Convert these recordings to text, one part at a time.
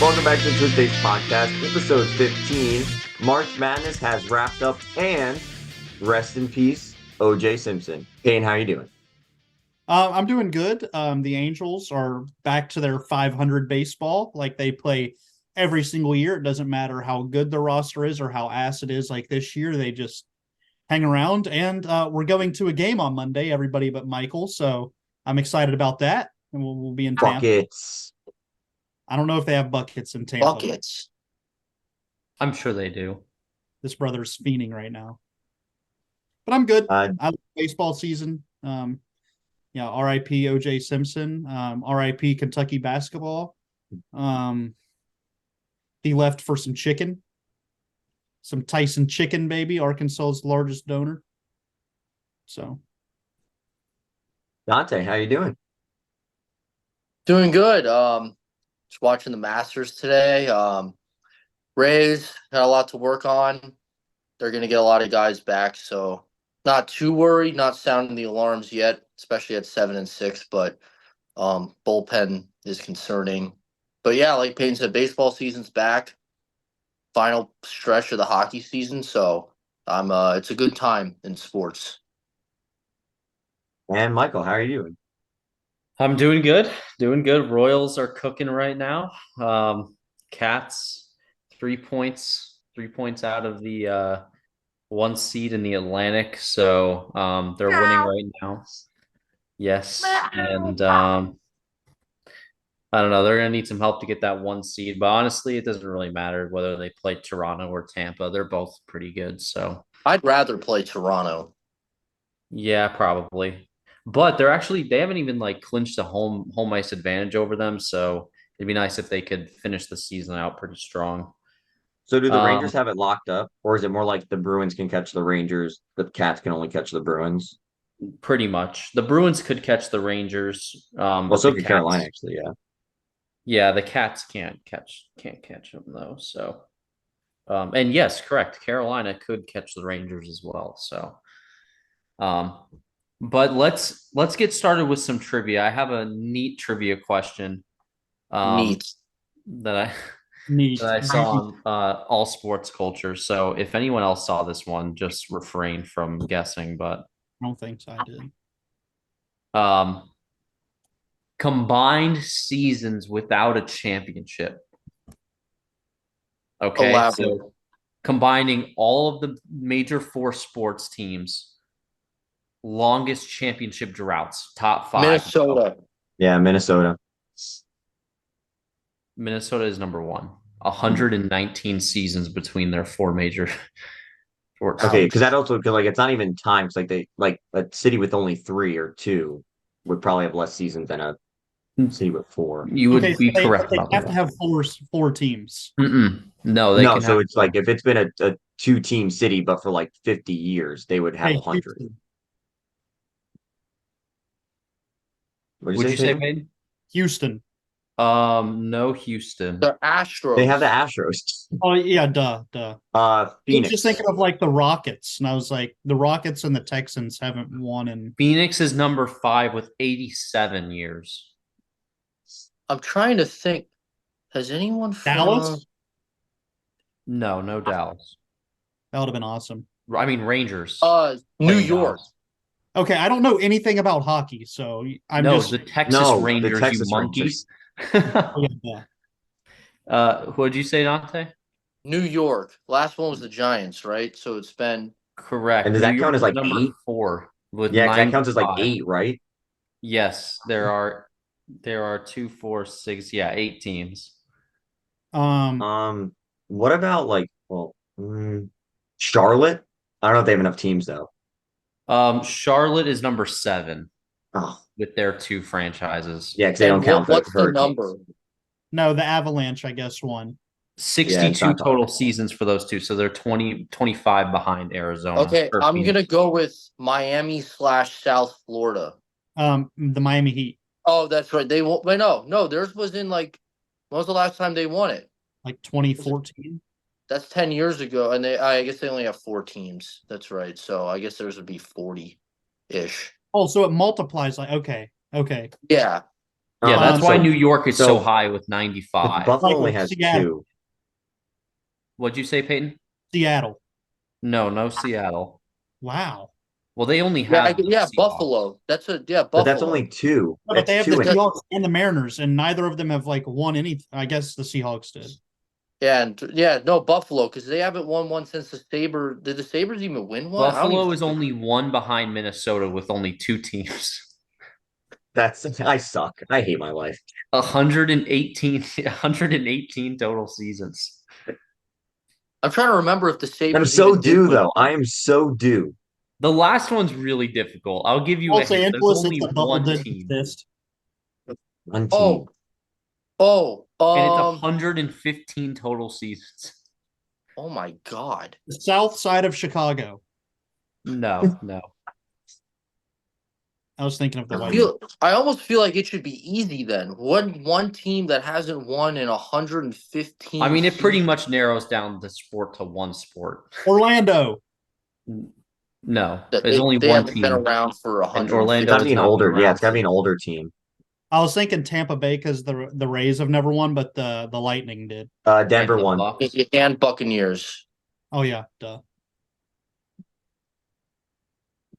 Welcome back to the Truth Based Podcast, episode 15. March Madness has wrapped up, and rest in peace, OJ Simpson. Kane, how you doing? I'm doing good. The Angels are back to their 500 baseball, like they play every single year. It doesn't matter how good the roster is or how ass it is. Like this year, they just hang around. And we're going to a game on Monday, everybody but Michael. So I'm excited about that. And we'll be in Tampa. Buckets. I don't know if they have buckets in Tampa. Buckets. I'm sure they do. This brother's fiending right now. But I'm good. Uh, I love baseball season. RIP OJ Simpson. RIP Kentucky basketball. He left for some chicken. Some Tyson chicken, baby. Arkansas's largest donor. So. Dante, how you doing? Doing good. Just watching the Masters today. Rays got a lot to work on. They're going to get a lot of guys back, so not too worried, not sounding the alarms yet, especially at 7 and 6, but bullpen is concerning. But yeah, like Payne said, baseball season's back. Final stretch of the hockey season, so it's a good time in sports. And Michael, how are you doing? I'm doing good. Doing good. Royals are cooking right now. Cats, 3 points out of the one seed in the Atlantic. So they're winning right now. Yes. And I don't know. They're going to need some help to get that one seed. But honestly, it doesn't really matter whether they play Toronto or Tampa. They're both pretty good. So I'd rather play Toronto. yeah, probably. But they haven't even like clinched a home ice advantage over them. So it'd be nice if they could finish the season out pretty strong. So do the Rangers have it locked up, or is it more like the Bruins can catch the Rangers, the Cats can only catch the Bruins? Pretty much. The Bruins could catch the Rangers. Well, so could Carolina, actually, yeah. Yeah, the Cats can't catch them though. So and yes, correct. Carolina could catch the Rangers as well. So but let's get started with some trivia. I have a neat trivia question. Neat. That I Neat. that I saw on All Sports Culture. So if anyone else saw this one, just refrain from guessing. But I don't think so. I did. Combined seasons without a championship. Okay, Elaborate. so combining all of the major four sports teams. Longest championship droughts, top 5. Minnesota. Yeah, Minnesota. Minnesota is number 1. 119 seasons between their 4 major sports. Okay, because that also like it's not even time. Because like a city with only 3 or 2 would probably have less seasons than a city with 4. You would be correct. They about have that. to have four teams. No, No, so it's like if it's been a 2-team city, but for like 50 years, they would have 100. Houston. Would you say, Payne? Houston. No, Houston. The Astros. They have the Astros. Oh yeah, duh. I was Phoenix. just thinking of like the Rockets, and I was like, the Rockets and the Texans haven't won in. Phoenix is number 5 with 87 years. I'm trying to think. Has anyone from Dallas? No, Dallas. That would have been awesome. I mean Rangers. New Playing York. Dallas. Okay, I don't know anything about hockey, so I'm No, just the Texas Rangers, Texas you monkey. Rangers. Yeah. What'd you say, Dante? New York. Last one was the Giants, right? So it's been Correct. And does that New count York as like is number 8? 4 with Yeah, 'cause that counts as like 95. 8, right? Yes, there are 2, 4, 6, 8 teams. What about like Charlotte? I don't know if they have enough teams though. Charlotte is number 7 Oh, with their 2 franchises. yeah, because they don't count what's the Hurricanes. number? No, the Avalanche, I guess, won. 62 total seasons for those 2, so they're 25 behind Arizona. Okay, I'm Phoenix. gonna go with Miami/South Florida. The Miami Heat, Oh, that's right. They won't. Wait, no. Theirs was in like. When was the last time they won it? like 2014. That's 10 years ago, and I guess they only have 4 teams. That's right. So I guess theirs would be 40-ish. Oh, so it multiplies like okay. Yeah. Yeah, that's why So- New York is so so- high with But 95. Buffalo only Michael, has Seattle. 2. What'd you say, Peyton? Seattle. No Seattle. Wow. Well, they only Yeah, have the yeah, Seahawks. Buffalo. Buffalo. But that's only 2. No, but That's they have 2 the and Seahawks and the Mariners, and neither of them have like won any. I guess the Seahawks did. No, Buffalo, because they haven't won one since the Saber. Did the Sabres even win one? Buffalo is only one behind Minnesota with only 2 teams. I suck. I hate my life. 118 total seasons. I'm trying to remember if the Sabres. I'm so even did due win. though. I am so due. The last one's really difficult. I'll give you a Los hint. There's Angeles, only it's a double one digit team. assist. One team. And it's 115 total seasons. Oh my God. The south side of Chicago. No. I was thinking of the White. I almost feel like it should be easy then. One team that hasn't won in 115. I mean, it pretty much narrows down the sport to one sport. Orlando. No, That there's only they one haven't team. been around for And 100. Orlando It's gotta be an has not older. been Yeah, around it's gotta be an since- older team. I was thinking Tampa Bay because the Rays have never won, but the Lightning did. Denver and the won. Bucks. And Buccaneers. Oh yeah, duh.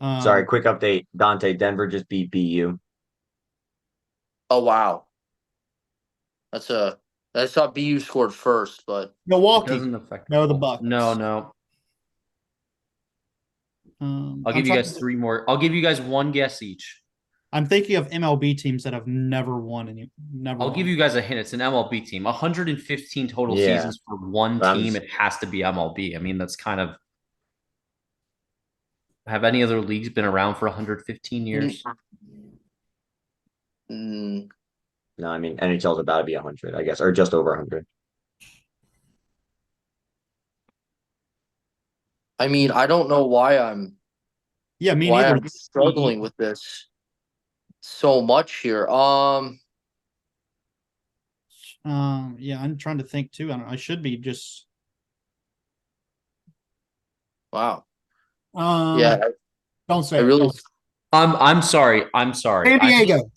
Sorry, quick update. Dante, Denver just beat BU. Oh wow. I thought BU scored first, but It Milwaukee. doesn't affect. No, the the Bucks. No. I'll give you guys 3 more. I'll give you guys one guess each. I'm thinking of MLB teams that have never won any. Never. I'll won. give you guys a hint. It's an MLB team. 115 total Yeah. seasons for one That team. was- It has to be MLB. I mean, that's kind of. Have any other leagues been around for 115 years? mm, No, I mean NHL's about to be 100, I guess, or just over 100. I mean, I don't know why Yeah, me neither. I'm struggling with this so much here. Yeah, I'm trying to think too. I should be just. Wow. Yeah. Don't say. I really. I'm sorry. San Diego.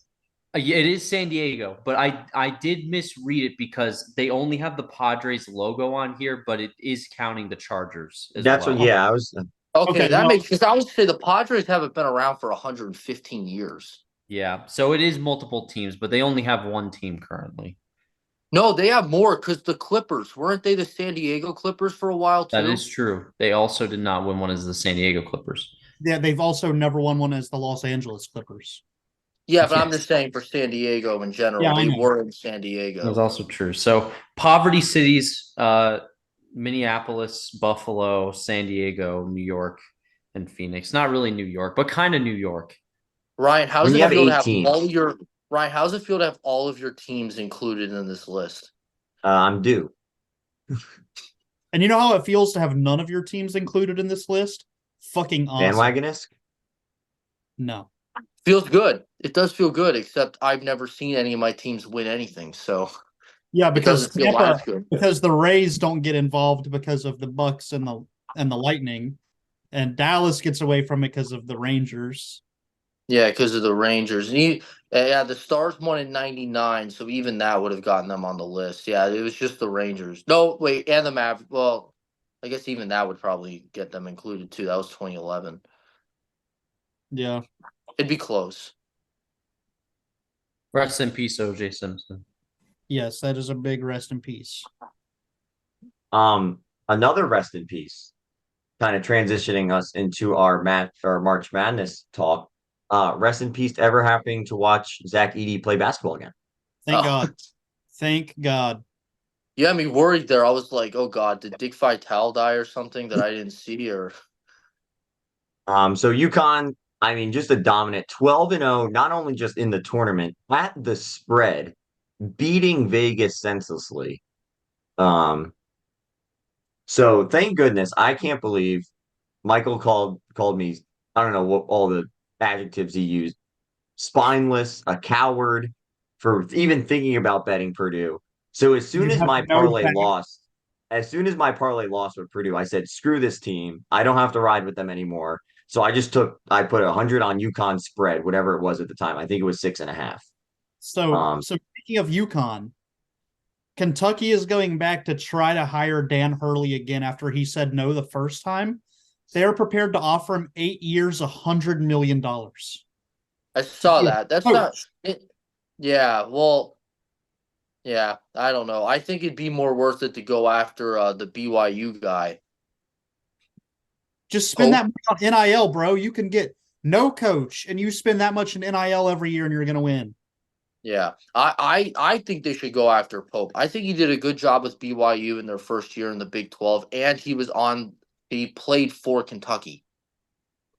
Yeah, it is San Diego, but I did misread it because they only have the Padres logo on here, but it is counting the Chargers as That's well. what. Yeah, I was. Okay, that well- makes because I would say the Padres haven't been around for 115 years. Yeah, so it is multiple teams, but they only have one team currently. No, they have more because the Clippers weren't they the San Diego Clippers for a while too? That is true. They also did not win one as the San Diego Clippers. Yeah, they've also never won one as the Los Angeles Clippers. Yeah, but I'm Yes. just saying for San Diego in general, Yeah, I they know. were in San That's Diego. also true. So poverty cities, Minneapolis, Buffalo, San Diego, New York, and Phoenix. Not really New York, but kind of New York. Ryan, how's When it you have feel to 8 have teams. all your Ryan? How's it feel to have all of your teams included in this list? I'm due. And you know how it feels to have none of your teams included in this list? Fucking awesome. Bandwagon-esque? No. Feels good. It does feel good, except I've never seen any of my teams win anything, so Yeah, it because doesn't feel Tampa, as good. because the Rays don't get involved because of the Bucks and the Lightning, and Dallas gets away from it because of the Rangers. Yeah, because of the Rangers. Yeah, the Stars won in '99, so even that would have gotten them on the list. Yeah, it was just the Rangers. No, wait, and the Mavericks. Well, I guess even that would probably get them included too. That was 2011. Yeah. It'd be close. Rest in peace, OJ Simpson. Yes, that is a big rest in peace. Another rest in peace. Kind of transitioning us into our March Madness talk. Rest in peace to ever having to watch Zach Edey play basketball again. Thank Oh. God. Thank God. You had me worried there. I was like, oh God, did Dick Vitale die or something that I didn't see? Or So UConn, I mean, just a dominant 12-0, not only just in the tournament, at the spread, beating Vegas senselessly. So thank goodness. I can't believe Michael called me, I don't know what all the adjectives he used, spineless, a coward for even thinking about betting Purdue. So as soon You as have my no parlay fact. lost, with Purdue, I said, screw this team. I don't have to ride with them anymore. So I put 100 on UConn spread, whatever it was at the time. I think it was 6.5. So speaking of UConn, Kentucky is going back to try to hire Dan Hurley again after he said no the first time. They're prepared to offer him 8 years, $100 million. I saw Yeah. that. That's not it. Yeah, well, yeah, I don't know. I think it'd be more worth it to go after the BYU guy. Just spend Pope. that money on NIL, bro. You can get no coach, and you spend that much in NIL every year, and you're going to win. Yeah, I think they should go after Pope. I think he did a good job with BYU in their first year in the Big 12, and he played for Kentucky.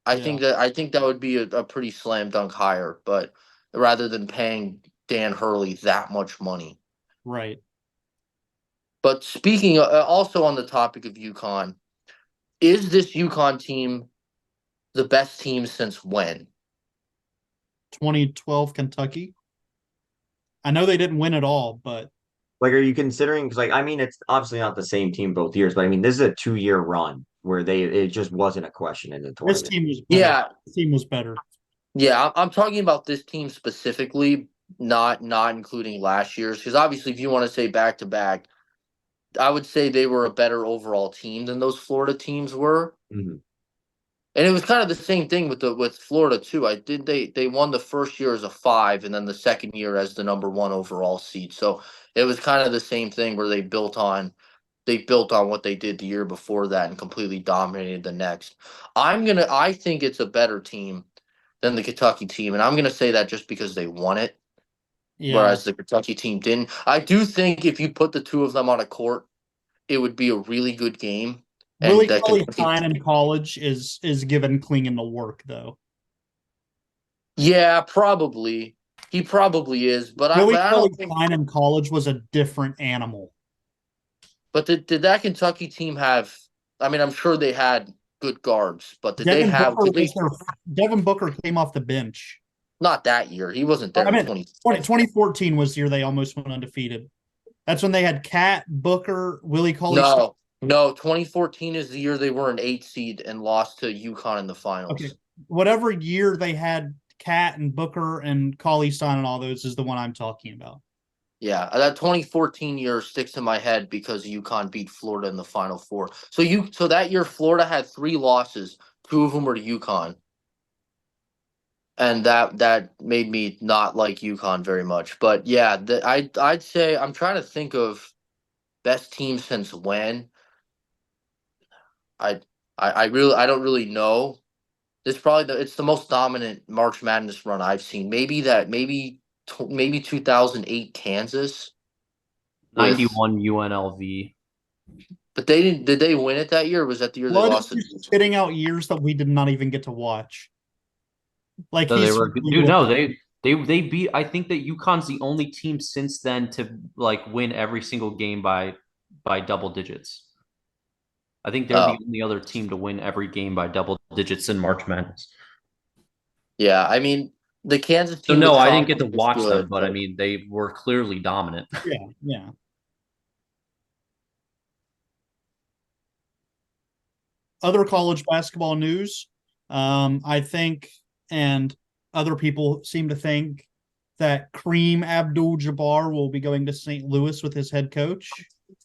Yeah. I think that would be a pretty slam dunk hire, but rather than paying Dan Hurley that much money. Right. But speaking also on the topic of UConn, is this UConn team the best team since when? 2012 Kentucky. I know they didn't win it all, but Like, are you considering? Because, like, I mean, it's obviously not the same team both years, but I mean, this is a 2 year run where it just wasn't a question in the this tournament. team was better. Yeah, This team was better. yeah, I'm talking about this team specifically, not including last year's, because obviously, if you want to say back to back, I would say they were a better overall team than those Florida teams were. Mhm. And it was kind of the same thing with Florida too. They won the first year as a 5, and then the second year as the number 1 overall seed. So it was kind of the same thing where they built on what they did the year before that and completely dominated the next. I think it's a better team than the Kentucky team, and I'm gonna say that just because they won it, Yeah. whereas the Kentucky team didn't. I do think if you put the two of them on a court, it would be a really good game. And Willie that Kelly Kentucky, Stein in college is giving Klingon the work though. yeah, probably he probably is, Willie but I Kelly don't think. Stein in college was a different animal. But did that Kentucky team have? I mean, I'm sure they had good guards, but did they Devin have? Booker Did they was their Devin Booker came off the bench. not that year? He wasn't I there in mean, 20. 2014 was the year they almost went undefeated. That's when they had Cat, Booker, Willie Cauley Stein. No. 2014 is the year they were an 8 seed and lost to UConn in the finals. Okay. Whatever year they had Cat and Booker and Cauley Stein and all those is the one I'm talking about. Yeah, that 2014 year sticks in my head because UConn beat Florida in the Final Four. So that year Florida had 3 losses, 2 of them were to UConn, and that made me not like UConn very much. But yeah, I'd say I'm trying to think of best team since when. I I don't really know. This probably it's the most dominant March Madness run I've seen. Maybe 2008 Kansas with. 91 UNLV. But they didn't. Did they win it that year? Or was that the year they Blood lost it? is spitting out years that we did not even get to watch. Like So they he's were good. Dude, no, they beat. I think that UConn's the only team since then to like win every single game by double digits. I think they're the Oh, only other team to win every game by double digits in March Madness. yeah. I mean, the Kansas So team with no, I Tom didn't get to was watch them, good, but I mean they were clearly dominant. yeah. Other college basketball news. I think, and other people seem to think that Kareem Abdul-Jabbar will be going to St. Louis with his head coach.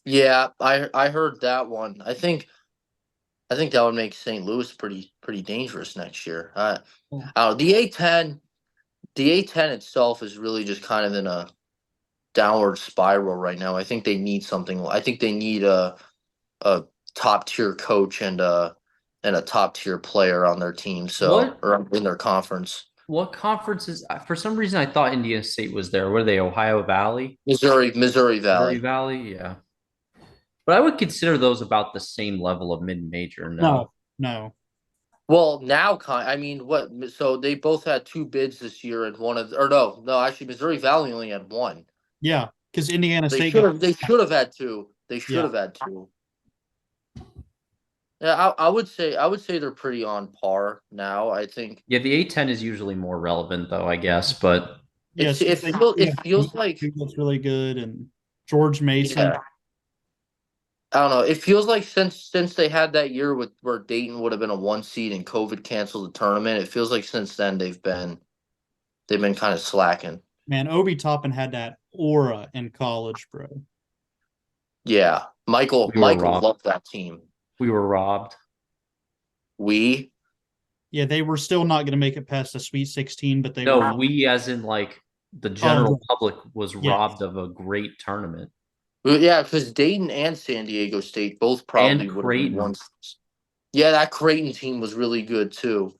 yeah, I heard that one. I think that would make St. Louis pretty dangerous next year. I don't know. The A10 itself is really just kind of in a downward spiral right now. I think they need something. I think they need a top tier coach and a top tier player on their team. So What or in their conference. what conferences? For some reason, I thought Indiana State was there. Were they Ohio Valley, Missouri Missouri Valley. Valley? Yeah, but I would consider those about the same level of mid-major. No, No. Well, now, I mean, what? So they both had 2 bids this year, and one of, or no, actually, Missouri Valley only had 1. Yeah, because Indiana They State should got have. They should have had 2. They should yeah. have had 2. Yeah, I would say they're pretty on par now. I think yeah, the A10 is usually more relevant, though, I guess. But Yes, it feels like that's really good, and George Mason. yeah. I don't know. It feels like since they had that year with where Dayton would have been a 1 seed and COVID canceled the tournament. It feels like since then they've been kind of slacking. Man, Obi Toppin had that aura in college, bro. Yeah, Michael We were Michael robbed. loved that team. We were robbed. We Yeah, they were still not going to make it past the Sweet 16, but they were. No, we as in like the Oh, general public was yeah. robbed of a great tournament. yeah, because Dayton and San Diego State both probably And would have been Creighton. ones. Yeah, that Creighton team was really good too.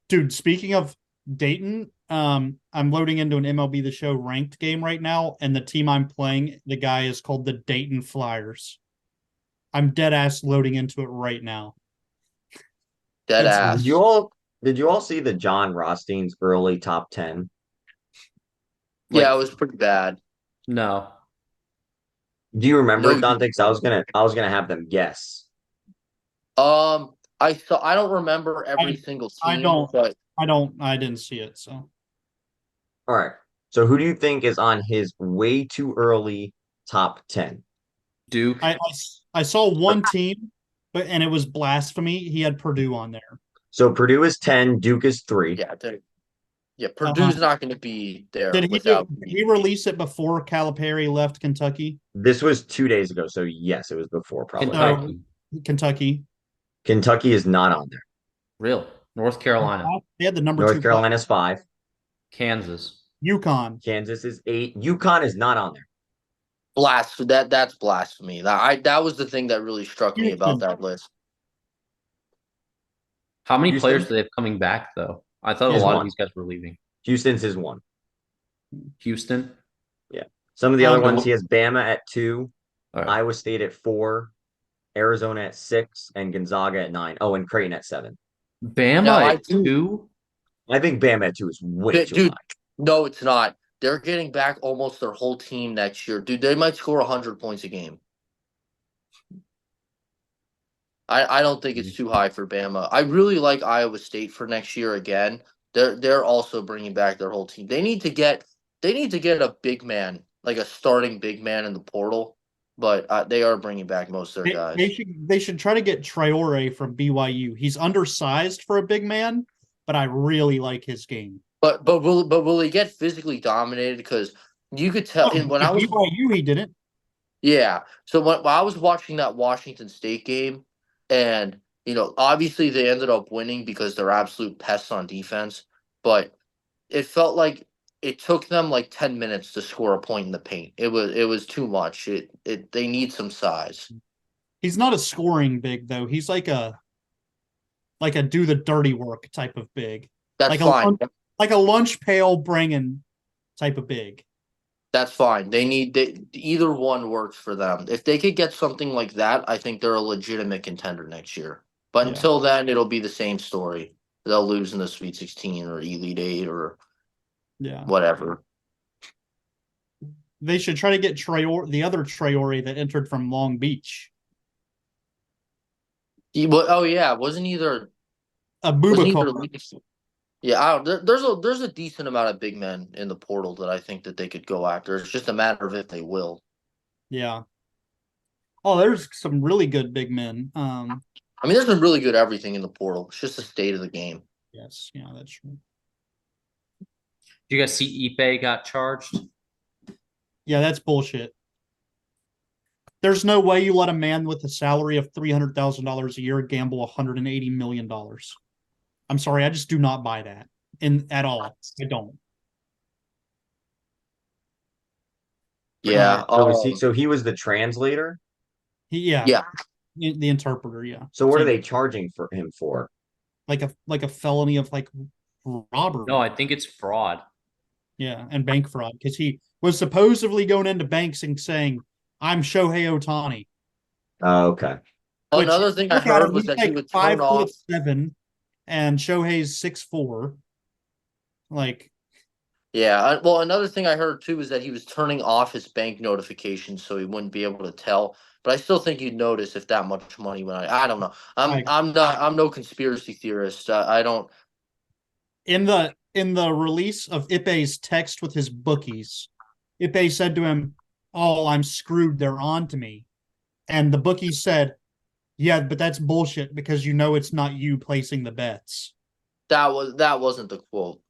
Dude, speaking of Dayton, I'm loading into an MLB The Show ranked game right now, and the team I'm playing, the guy is called the Dayton Flyers. I'm dead ass loading into it right now. Dead It's- ass. Did you all see the John Rothstein's early top 10? Yeah, Like, it was pretty bad. No. do you remember No, it, Dante? Because I was gonna have them guess. I don't remember every single I team, don't. but I didn't see it. So All right. So who do you think is on his way too early top 10? Duke. I saw one team, and it was blasphemy. He had Purdue on there. So Purdue is 10, Duke is 3. yeah, Purdue's not going to be there Did without. he release it before Calipari left Kentucky? This was 2 days ago, so yes, it was before probably. Kentucky. Kentucky. Kentucky is not on there. Real. North Carolina. They had the number North 2 Carolina's 5. Kansas. UConn. Kansas is 8. UConn is not on there. That's blasphemy. That was the thing that really struck me about that list. How many Houston? players do they have coming back though? I thought a Here's lot of one. these guys were leaving. Houston's his 1. Houston. Some of the other Um, ones, he has Bama at 2, All right. Iowa State at 4, Arizona at 6, and Gonzaga at 9. Oh, and Creighton at 7. Bama Now, I at do- 2. I think Bama at 2 is way too Dude, high. no, it's not. They're getting back almost their whole team next year. Dude, they might score 100 points a game. I don't think it's too high for Bama. I really like Iowa State for next year again. They're also bringing back their whole team. They need to get a big man, like a starting big man in the portal, but they are bringing back most of their guys. They should try to get Traore from BYU. He's undersized for a big man, but I really like his game. But will he get physically dominated? Because you could tell when I was BYU, he didn't. Yeah. So when I was watching that Washington State game, and obviously they ended up winning because they're absolute pests on defense, but it felt like it took them like 10 minutes to score a point in the paint. It was too much. They need some size. He's not a scoring big though. He's like a do the dirty work type of big. That's like fine. Like a lunch pail bringing type of big. That's fine. Either one works for them. If they could get something like that, I think they're a legitimate contender next year. But Yeah. until then, it'll be the same story. They'll lose in the Sweet 16 or Elite 8 or whatever. They should try to get the other Traore that entered from Long Beach. Wasn't either Abubakar. Yeah, there's a decent amount of big men in the portal that I think that they could go after. It's just a matter of if they will. Yeah. Oh, there's some really good big men. I mean, there's been really good everything in the portal. It's just the state of the game. Yes, yeah, that's true. Do you guys see Ipe got charged? Yeah, that's bullshit. There's no way you let a man with a salary of $300,000 a year gamble $180 million. I'm sorry, I just do not buy that at all. I don't. Yeah. So he was the translator? Yeah. The interpreter, yeah. So what are they charging for him for? Like a felony of like robbery. No, I think it's fraud. Yeah, and bank fraud because he was supposedly going into banks and saying, "I'm Shohei Ohtani." Oh, okay. Another thing I heard was that he would turn off 5'7", and Shohei's 6'4". Like, yeah. Well, another thing I heard too is that he was turning off his bank notifications so he wouldn't be able to tell. But I still think you'd notice if that much money went out. I don't know. I'm no conspiracy theorist. I don't. In the release of Ipe's text with his bookies, Ipe said to him, "Oh, I'm screwed. They're on to me," and the bookies said, "Yeah, but that's bullshit because you know it's not you placing the bets." That wasn't the quote.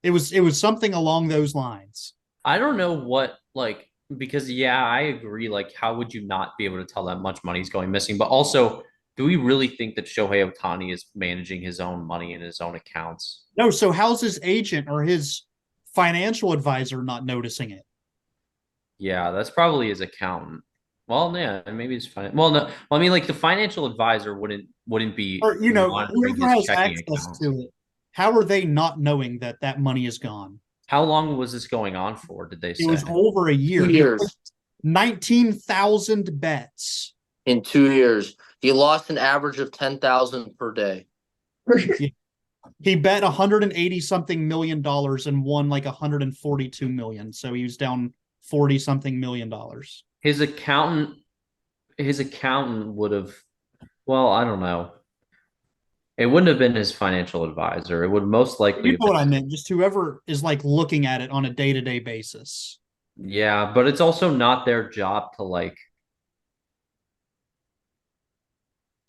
It was something along those lines. I don't know what like because yeah, I agree. Like, how would you not be able to tell that much money is going missing? But also, do we really think that Shohei Ohtani is managing his own money in his own accounts? No, so how's his agent or his financial advisor not noticing it? Yeah, that's probably his accountant. Well, yeah, maybe it's fine. Well, no, well, I mean, like the financial advisor wouldn't be Or monitoring whoever his has checking access account. to it, how are they not knowing that that money is gone? How long was this going on for? Did they It was say? over a Two year. He years. placed 19,000 bets. In 2 years, he lost an average of 10,000 per day. He bet 180 something $1 million and won like 142 million. So he was down 40 something $1 million. His accountant, his accountant would have. Well, I don't know. It wouldn't have been his financial advisor. It would most likely You have know what I been. meant? Just whoever is like looking at it on a day-to-day basis. Yeah, but it's also not their job to like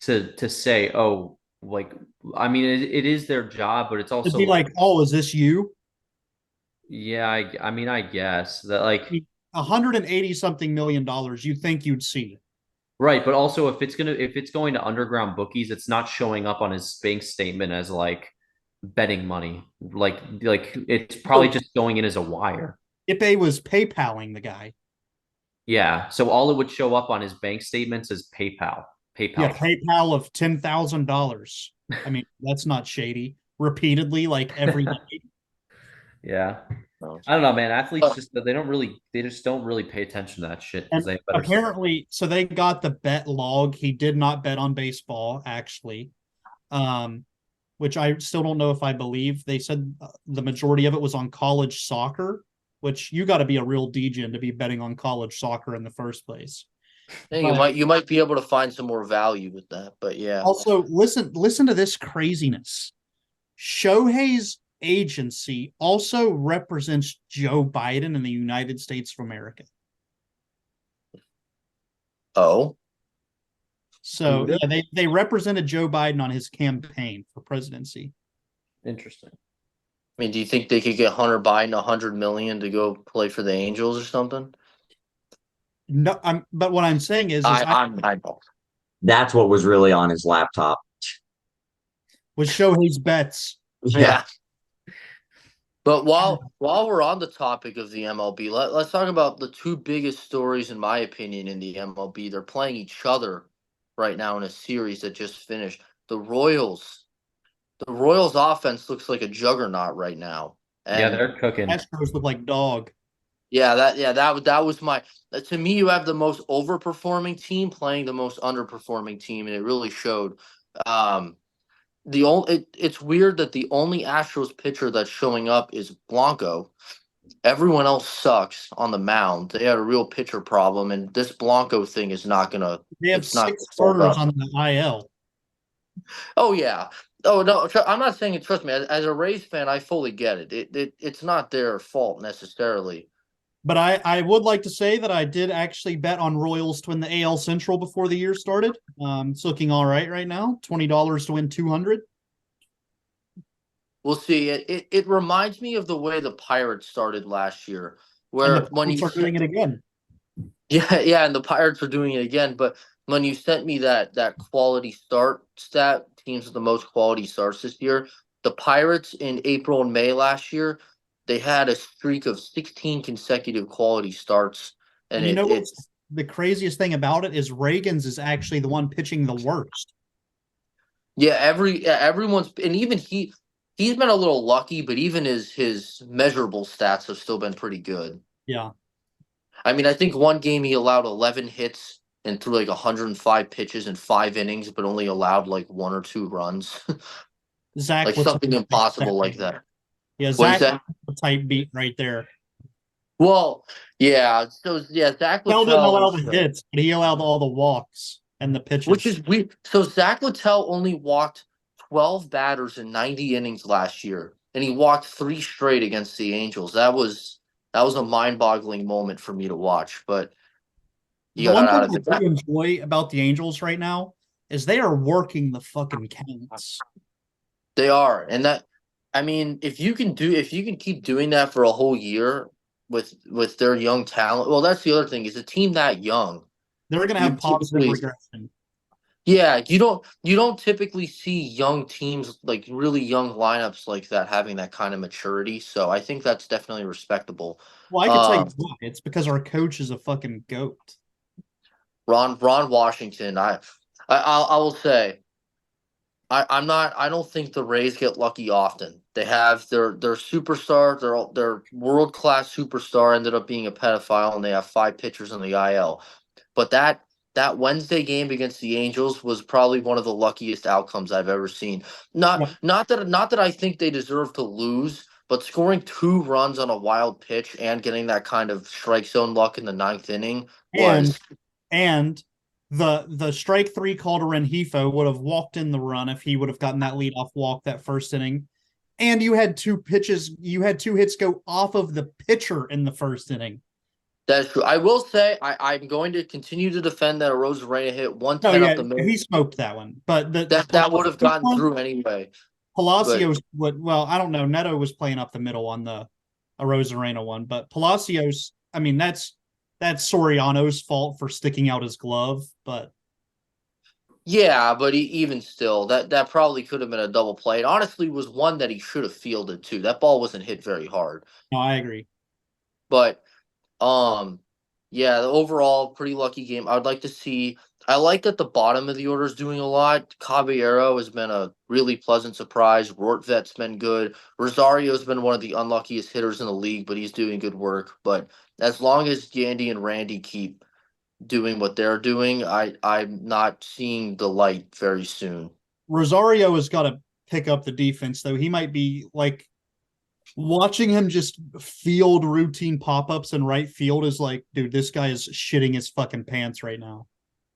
to say, oh, like I mean, it is their job, but it's To also be like, like, oh, is this you? yeah, I mean, I guess that like 180 something $1 million, you think you'd see. right, but also if it's going to underground bookies, it's not showing up on his bank statement as like betting money. Like it's probably So just going in as a wire. Ipe was PayPaling the guy. Yeah, so all it would show up on his bank statements is PayPal. Yeah, PayPal. PayPal of $10,000. I mean, that's not shady. Repeatedly, like every day. Yeah. No. I don't know, man. Athletes just they just don't really pay attention to that shit because And they have better stuff. apparently, so they got the bet log. He did not bet on baseball, actually, um, which I still don't know if I believe. They said the majority of it was on college soccer, which you got to be a real degen to be betting on college soccer in the first place. Yeah, But you might be able to find some more value with that, but yeah. also, listen to this craziness. Shohei's agency also represents Joe Biden in the United States of America. Oh, So yeah, they represented Joe Biden on his campaign for presidency. Interesting. I mean, do you think they could get Hunter Biden 100 million to go play for the Angels or something? No, but what I'm saying is I know. That's what was really on his laptop. was Shohei's bets. Yeah. Yeah. But while we're on the topic of the MLB, let's talk about the two biggest stories, in my opinion, in the MLB. They're playing each other right now in a series that just finished. The Royals offense looks like a juggernaut right now. Yeah, And they're cooking. Astros look like dog. that was my to me. You have the most overperforming team playing the most underperforming team, and it really showed. Um, it's weird that the only Astros pitcher that's showing up is Blanco. Everyone else sucks on the mound. They had a real pitcher problem, and this Blanco thing is not gonna. They have It's not gonna six hold starters up. on the IL. Oh yeah. Oh no. I'm not saying it. Trust me. As a Rays fan, I fully get it. It's not their fault necessarily. But I would like to say that I did actually bet on Royals to win the AL Central before the year started. It's looking all right now. $20 to win 200. We'll see. It reminds me of the way the Pirates started last year, And where the when Pirates you are doing it again. yeah, and the Pirates are doing it again. But when you sent me that quality start stat, teams with the most quality starts this year, the Pirates in April and May last year, they had a streak of 16 consecutive quality starts, and And you know it what's the craziest thing about it is Reagan's is actually the one pitching the worst. yeah everyone's and even he's been a little lucky, but even his measurable stats have still been pretty good. Yeah. I mean, I think one game he allowed 11 hits and threw like 105 pitches in 5 innings, but only allowed like 1 or 2 runs. Zach Like was something impossible like that. Yeah, What is Zach that? was a type beat right there. Well, yeah. So yeah, Zach Bell didn't Littell allow was, the hits, but he allowed all the walks and the which pitches. is weird. So Zach Littell only walked 12 batters in 90 innings last year, and he walked 3 straight against the Angels. That was a mind-boggling moment for me to watch, but he The got one out thing of I it. do enjoy about the Angels right now is they are working the fucking counts. They are, and that I mean, if you can keep doing that for a whole year with their young talent. Well, that's the other thing is a team that young. They're going to You have positive typically, regression. yeah, you don't typically see young teams like really young lineups like that having that kind of maturity. So I think that's definitely respectable. Well, I could tell you Um, why. It's because our coach is a fucking goat. Ron Washington. I will say I'm not. I don't think the Rays get lucky often. They have their superstar, their world class superstar ended up being a pedophile, and they have 5 pitchers in the IL. But that Wednesday game against the Angels was probably one of the luckiest outcomes I've ever seen. Not Yeah. not that I think they deserve to lose, but scoring 2 runs on a wild pitch and getting that kind of strike zone luck in the ninth inning And was and the strike three call to Renhefo would have walked in the run if he would have gotten that leadoff walk that first inning. And you had 2 hits go off of the pitcher in the first inning. that's true. I will say I'm going to continue to defend that Arozarena hit Oh 110 up yeah, the middle. he smoked that one. But the That would have Palacios gotten one, through anyway. But Palacios would well, I don't know. Neto was playing up the middle on the Arozarena one, but Palacios, I mean, that's Soriano's fault for sticking out his glove, but yeah, but even still, that probably could have been a double play. It honestly was one that he should have fielded too. That ball wasn't hit very hard. no, I agree. But um, yeah, the overall pretty lucky game. I would like to see. I like that the bottom of the order is doing a lot. Caballero has been a really pleasant surprise. Rortvet's been good. Rosario's been one of the unluckiest hitters in the league, but he's doing good work. But as long as Yandy and Randy keep doing what they're doing, I'm not seeing the light very soon. Rosario has got to pick up the defense, though. He might be like watching him just field routine pop ups in right field is like, dude, this guy is shitting his fucking pants right now.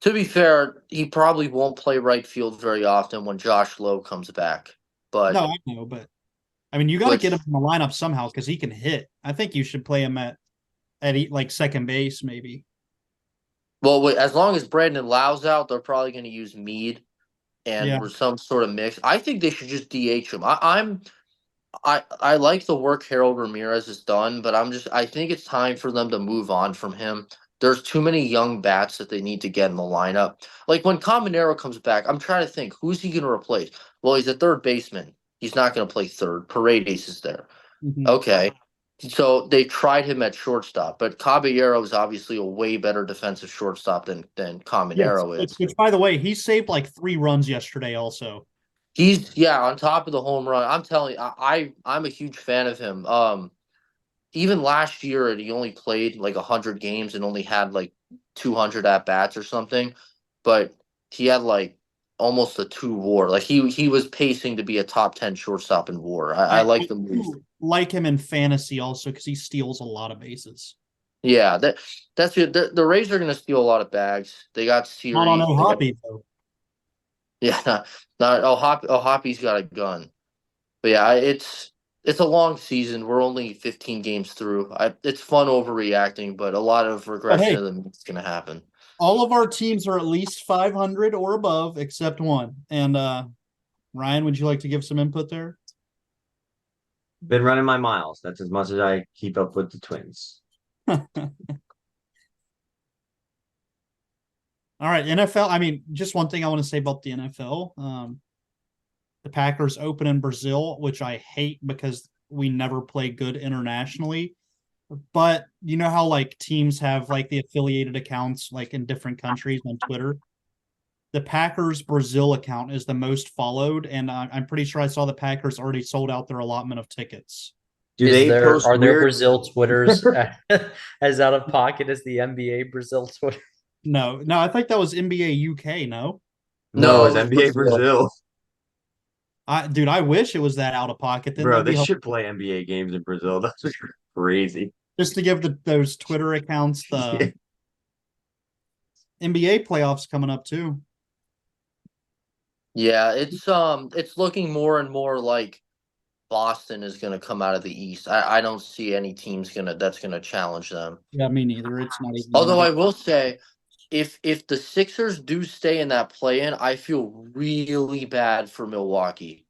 To be fair, he probably won't play right field very often when Josh Lowe comes back. No, But I know, but I mean, you got to get him which, in the lineup somehow because he can hit. I think you should play him at like second base, maybe. well, as long as Brandon Lau's out, they're probably going to use Mead Yeah, and some sort of mix. I think they should just DH him. I like the work Harold Ramirez has done, but I think it's time for them to move on from him. There's too many young bats that they need to get in the lineup. Like when Caminero comes back, I'm trying to think who's he going to replace. Well, he's a third baseman. He's not going to play third. Paredes is there. mm-hmm. Okay. So they tried him at shortstop, but Caballero is obviously a way better defensive shortstop than Yes. Caminero is. Which, by the way, he saved like 3 runs yesterday. Also, He's on top of the home run. I'm telling you, I'm a huge fan of him. Even last year he only played like 100 games and only had like 200 at bats or something, but he had like almost a 2 WAR. Like he was pacing to be a top 10 shortstop in WAR. I I like the move. do like him in fantasy also because he steals a lot of bases. Yeah, that's it. The Rays are going to steal a lot of bags. They got Not on Siri. They got, Ohapi though. yeah, not Hoppy's got a gun. But yeah, it's a long season. We're only 15 games through. It's fun overreacting, but a lot of But regression hey, of the mean is going to happen. all of our teams are at least 500 or above, except one. And Ryan, would you like to give some input there? Been running my miles. That's as much as I keep up with the Twins. All right, NFL. I mean, just one thing I want to say about the NFL. The Packers open in Brazil, which I hate because we never play good internationally. But you know how like teams have like the affiliated accounts like in different countries on Twitter? The Packers Brazil account is the most followed, and I'm pretty sure I saw the Packers already sold out their allotment of tickets. Do they post Are there weird? Brazil Twitters as out of pocket as the NBA Brazil Twitter? No, no, I think that was NBA UK. No, No, No, it's it was NBA Brazil. Brazil. dude, I wish it was that out of pocket. Then Bro, that'd be they helpful. should play NBA games in Brazil. That's crazy. Just to give those Twitter accounts Yeah. the NBA playoffs coming up too. Yeah, it's looking more and more like Boston is going to come out of the East. I don't see any teams that's gonna challenge them. Yeah, me neither. It's not even gonna Although I be. will say, if the Sixers do stay in that play-in, I feel really bad for Milwaukee.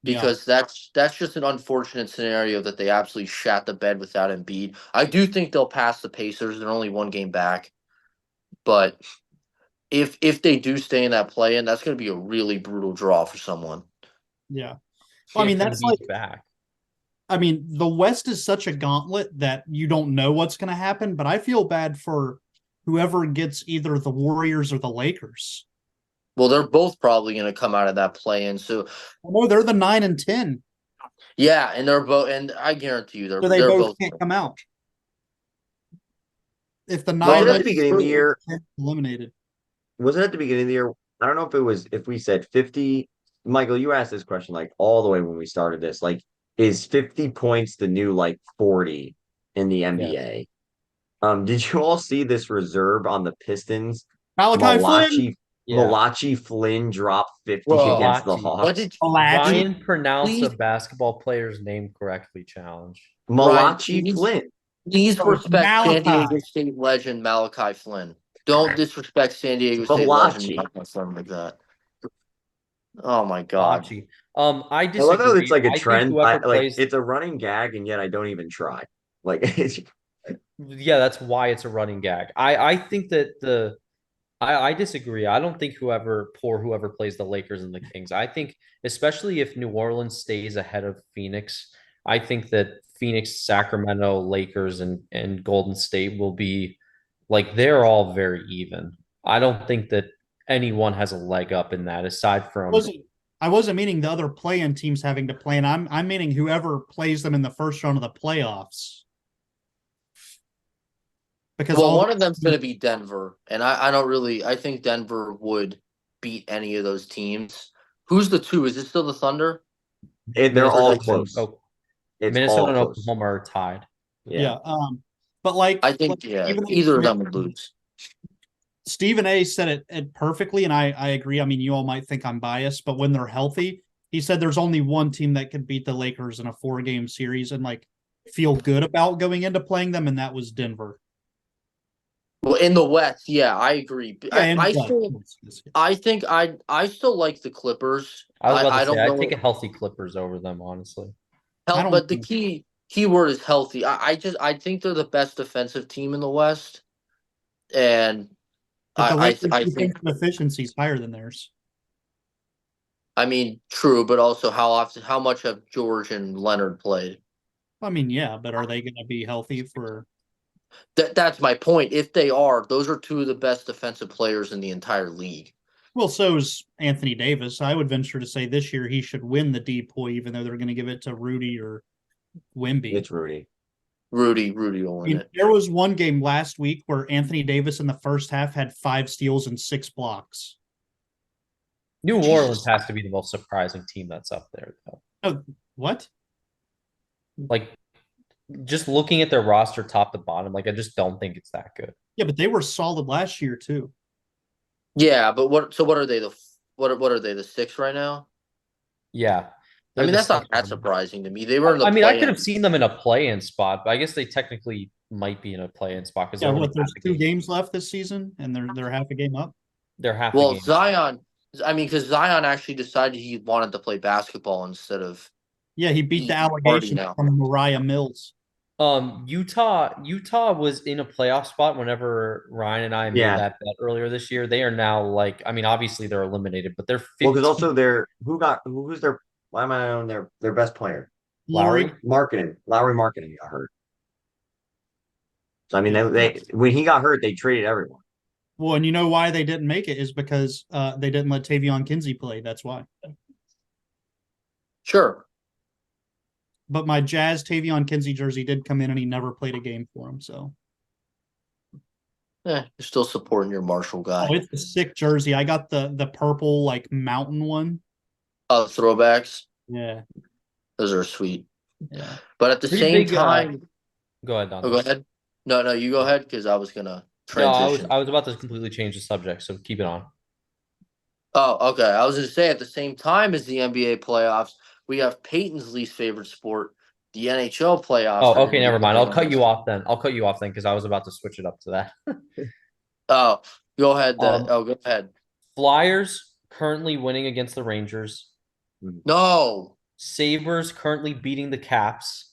because that's just an unfortunate scenario that they absolutely shat the bed without Embiid. I do think they'll pass the Pacers. They're only one game back, but if they do stay in that play-in, that's going to be a really brutal draw for someone. Yeah. Well, I mean, If that's like Embiid's back. I mean, the West is such a gauntlet that you don't know what's going to happen, but I feel bad for whoever gets either the Warriors or the Lakers. Well, they're both probably going to come out of that play-in. So, No, they're the 9 and 10. yeah, and they're both, and I guarantee you, So they they're both both. can't come out. If the Well, 9 Wasn't it or at the beginning of the year? 10 eliminated. Was it at the beginning of the year? I don't know if it was if we said 50. Michael, you asked this question like all the way when we started this. Like, is 50 points the new like 40 in the NBA? Did you all see this reserve on the Pistons? Malachi Flynn. Yeah. Malachi Flynn dropped 50 Whoa. against the Malachi. What Hawks. did Malachi. Ryan pronounced a Please. basketball player's name correctly challenge. Ryan, Malachi Flynn. please Oh, respect San Malachi. Diego State legend Malachi Flynn. Don't disrespect San Diego State legend Malachi. Malachi Flynn like that. Oh my God. Malachi. I I love how disagree. it's like a I think trend. whoever Like plays, it's a running gag, and yet I don't even try. Like yeah, that's why it's a running gag. I think that I disagree. I don't think whoever plays the Lakers and the Kings. I think especially if New Orleans stays ahead of Phoenix, I think that Phoenix, Sacramento, Lakers, and Golden State will be like they're all very even. I don't think that anyone has a leg up in that aside from I wasn't meaning the other play-in teams having to play, and I'm meaning whoever plays them in the first round of the playoffs. Because Well, one of them's going to be Denver, and I don't really. I think Denver would beat any of those teams. Who's the two? Is it still the Thunder? they're all Minnesota and close. It's Minnesota all and close. Oklahoma are tied. yeah. But like I think either of them would lose. Stephen A said it perfectly, and I agree. I mean, you all might think I'm biased, but when they're healthy, he said there's only one team that could beat the Lakers in a 4-game series and like feel good about going into playing them, and that was Denver. Well, in the West, yeah, I agree. Yeah, I think I still like the Clippers. I was about to I say don't know. I'd take a healthy Clippers over them, honestly. But the key word is healthy. I think they're the best defensive team in the West, and But the Lakers I think efficiency is higher than theirs. I mean true, but also how much have George and Leonard played? I mean, yeah, but are they going to be healthy for? That's my point. If they are, those are two of the best defensive players in the entire league. Well, so is Anthony Davis. I would venture to say this year he should win the DPOY, even though they're going to give it to Rudy or Wemby. It's Rudy. Rudy will win it. There was one game last week where Anthony Davis in the first half had 5 steals and 6 blocks. New Orleans has to be the most surprising team that's up there, though. Oh, what? Like, just looking at their roster top to bottom, like I just don't think it's that good. Yeah, but they were solid last year too. Yeah, but what are they what are they the 6 right now? Yeah. I mean, that's not that surprising to me. They were in the I mean, I could have seen them in a play-in spot, but I guess they technically might be in a play-in spot because there's 2 games left this season, and they're half a game up. They're half. Well, Zion. I mean, because Zion actually decided he wanted to play basketball instead of. Yeah, he beat the allegation from Mariah Mills. Utah was in a playoff spot whenever Ryan and I made that bet earlier this year. They are now like, I mean, obviously they're eliminated, but they're 15. Well, because also who's their why am I on their best player? Lauri Markkinen got hurt. So I mean, they when he got hurt, they traded everyone. Well, and you know why they didn't make it is because they didn't let Tavion Kinsey play. That's why. Sure. But my Jazz Tavion Kinsey jersey did come in, and he never played a game for him. So, you're still supporting your Marshall guy. Oh, it's a sick jersey. I got the purple like mountain one. Oh, throwbacks. Yeah, those are sweet. Yeah, but at the same time, go ahead, Don. Go ahead. No, you go ahead because I was gonna transition. No, I was about to completely change the subject, so keep it on. Oh, okay. I was gonna say at the same time as the NBA playoffs, we have Peyton's least favorite sport, the NHL playoffs. Oh, okay, never mind. I'll cut you off then because I was about to switch it up to that. Oh, go ahead then. Go ahead. Flyers currently winning against the Rangers. No. Sabres currently beating the Caps,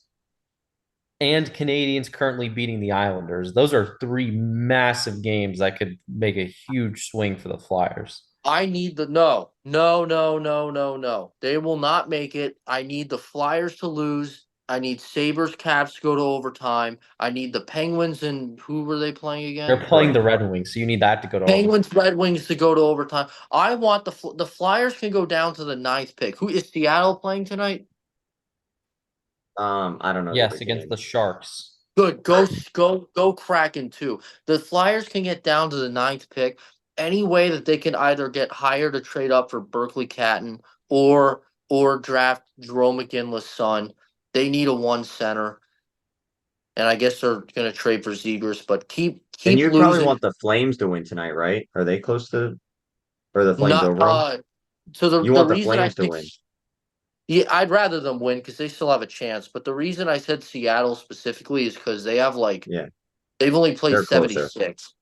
and Canadians currently beating the Islanders. Those are three massive games that could make a huge swing for the Flyers. I need the no, no, no, no, no, no. They will not make it. I need the Flyers to lose. I need Sabres Caps to go to overtime. I need the Penguins and who were they playing They're again? playing the Red Wings, so you need that to go to overtime. Penguins Red Wings to go to overtime. I want the Flyers can go down to the ninth pick. Who is Seattle playing tonight? I don't know the Yes, other against game. the Sharks. Good. Go Kraken too. The Flyers can get down to the ninth pick. Any way that they can either get higher to trade up for Berkeley Catton or draft Jerome McGinley's son. They need a one center. And I guess they're gonna trade for Zegers, but keep And you probably losing. want the Flames to win tonight, right? Are they close to, or the Flames Not over them? so You the want the reason I Flames to think win. yeah, I'd rather them win because they still have a chance. But the reason I said Seattle specifically is because they have Yeah, they've only played they're closer. 76.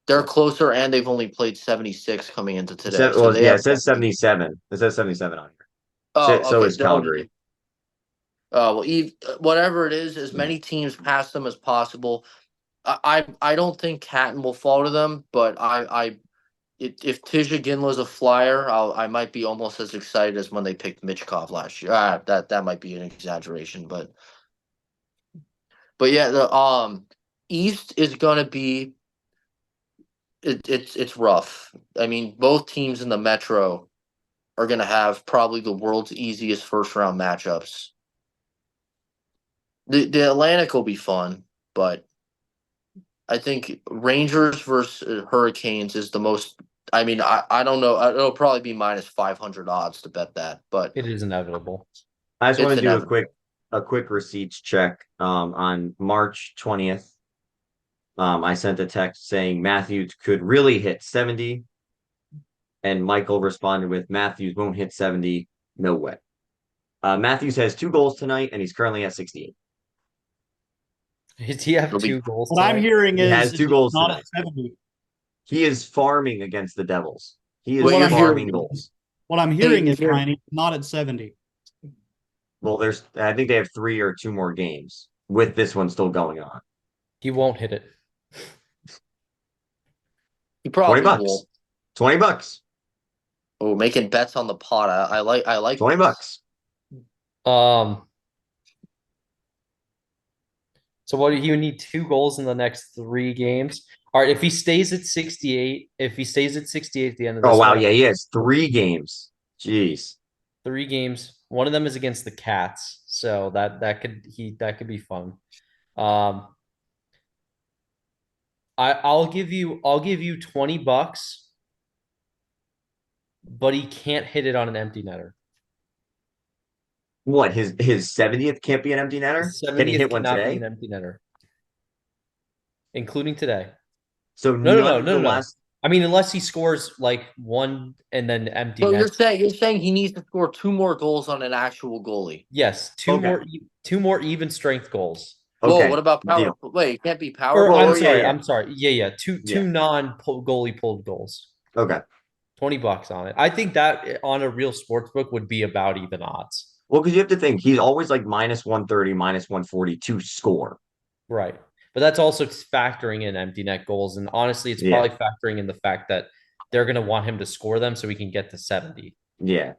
They're closer, and they've only played 76 coming into today. So Well, they yeah, have. it says 77. It says 77 on here. Oh, So okay. is Calgary. Well, whatever it is, as Yeah. many teams pass them as possible. I don't think Catton will fall to them, but if Tisha Ginla's a flyer, I might be almost as excited as when they picked Mitchkov last year. That might be an exaggeration, but yeah, the East is gonna be it's rough. I mean, both teams in the Metro are gonna have probably the world's easiest first round matchups. The Atlantic will be fun, but I think Rangers versus Hurricanes is the most. I mean, I don't know. It'll probably be minus 500 odds to bet that, but It is inevitable. I just want it's to do inevitable. a quick receipts check. On March 20th, I sent a text saying Matthews could really hit 70, and Michael responded with Matthews won't hit 70. No way. Matthews has 2 goals tonight, and he's currently at 68. Does he have It'll be 2 goals What I'm tonight? hearing He has is two it's goals not at tonight. 70. He is farming against the Devils. He is What you're farming hearing- goals. What I'm Hey, hearing is here- Ryan, not at 70. Well, I think they have 3 or 2 more games with this one still going on. He won't hit it. He 20 probably bucks. won't. $20. Oh, making bets on the pot. I like 20 this. bucks. So what do you need 2 goals in the next 3 games? All right, if he stays at 68, if he stays at 68 at the end of this Oh wow, one, yeah, he has 3 games. Jeez. 3 games. One of them is against the Cats, so that could be fun. I'll give you $20, but he can't hit it on an empty netter. What, his 70th can't be an empty netter? Can he 70th hit one cannot be today? an empty netter, including today. So No. the last I mean, unless he scores like one and then empty So net. you're saying he needs to score 2 more goals on an actual goalie. Yes, Okay. two more even strength goals. Whoa, Okay. what about power? Deal. Wait, it can't be power. Or Well, I'm sorry, yeah. I'm sorry. Yeah. Two Yeah. non goalie pulled goals. Okay. $20 on it. I think that on a real sports book would be about even odds. Well, because you have to think he's always like minus 130, minus 140 to score. Right. But that's also factoring in empty net goals. And honestly, it's Yeah. probably factoring in the fact that they're going to want him to score them so he can get to 70. Yeah.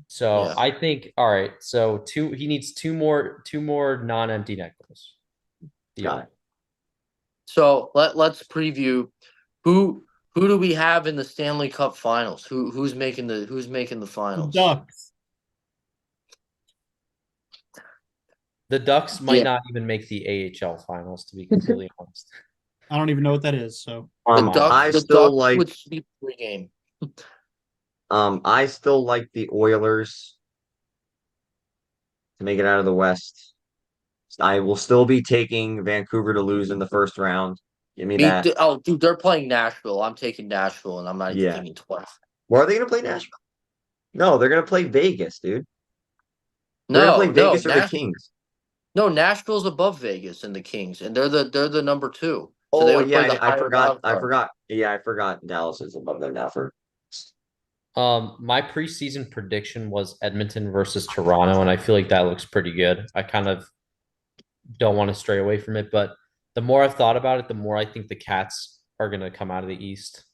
So Yeah. I think, all right. So he needs two more non-empty net goals. Deal. Got it. So let's preview who do we have in the Stanley Cup Finals? Who's making the finals? Ducks. The Ducks might Yeah. not even make the AHL finals, to be completely honest. I don't even know what that is. So The I Ducks still like would sweep the game. I still like the Oilers to make it out of the West. I will still be taking Vancouver to lose in the first round. Give me that. Dude, they're playing Nashville. I'm taking Nashville, and I'm not even Yeah. thinking twice. Where are they going to play Nashville? No, they're going to play Vegas, dude. They're going to play No, Vegas or the Kings. no. Nashville's above Vegas and the Kings, and they're the number 2. So they Oh would play yeah, the I higher forgot. wild I card. forgot. Yeah, I forgot Dallas is above them now for My preseason prediction was Edmonton versus Toronto, and I feel like that looks pretty good. I kind of don't want to stray away from it, but the more I've thought about it, the more I think the Cats are going to come out of the East.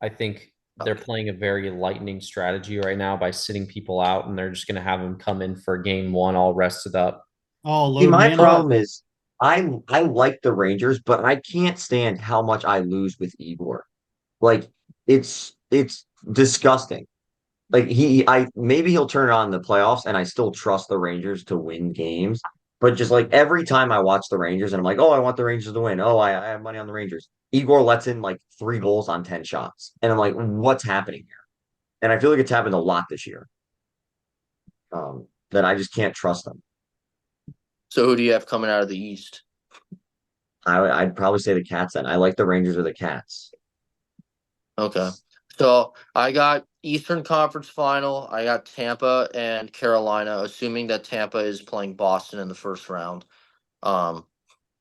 I think they're playing a very lightning strategy right now by sitting people out, and they're just going to have them come in for game one all rested up. Oh, See, load my management. problem is I like the Rangers, but I can't stand how much I lose with Igor. Like it's disgusting. Like I maybe he'll turn it on in the playoffs, and I still trust the Rangers to win games. But just like every time I watch the Rangers, and I'm like, oh, I want the Rangers to win. Oh, I have money on the Rangers. Igor lets in like 3 goals on 10 shots, and I'm like, what's happening here? And I feel like it's happened a lot this year. That I just can't trust them. So who do you have coming out of the East? I'd probably say the Cats. Then I like the Rangers or the Cats. Okay. So I got Eastern Conference Final. I got Tampa and Carolina, assuming that Tampa is playing Boston in the first round. Um,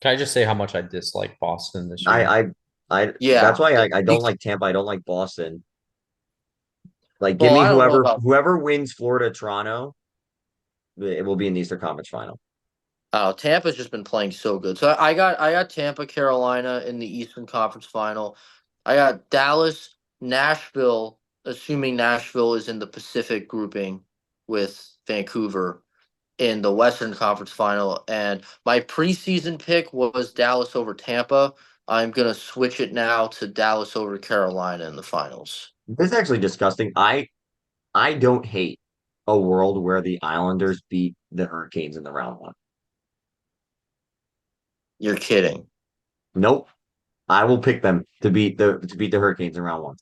Can I just say how much I dislike Boston this year? I that's yeah. why I don't like Tampa. I don't like Boston. Like, give Well, me I don't know whoever about. wins Florida, Toronto. It will be in the Eastern Conference Final. Oh, Tampa's just been playing so good. So I got Tampa, Carolina in the Eastern Conference Final. I got Dallas, Nashville, assuming Nashville is in the Pacific grouping with Vancouver in the Western Conference Final. And my preseason pick was Dallas over Tampa. I'm gonna switch it now to Dallas over Carolina in the finals. This is actually disgusting. I don't hate a world where the Islanders beat the Hurricanes in the round one. You're kidding. Nope. I will pick them to beat the Hurricanes in round one.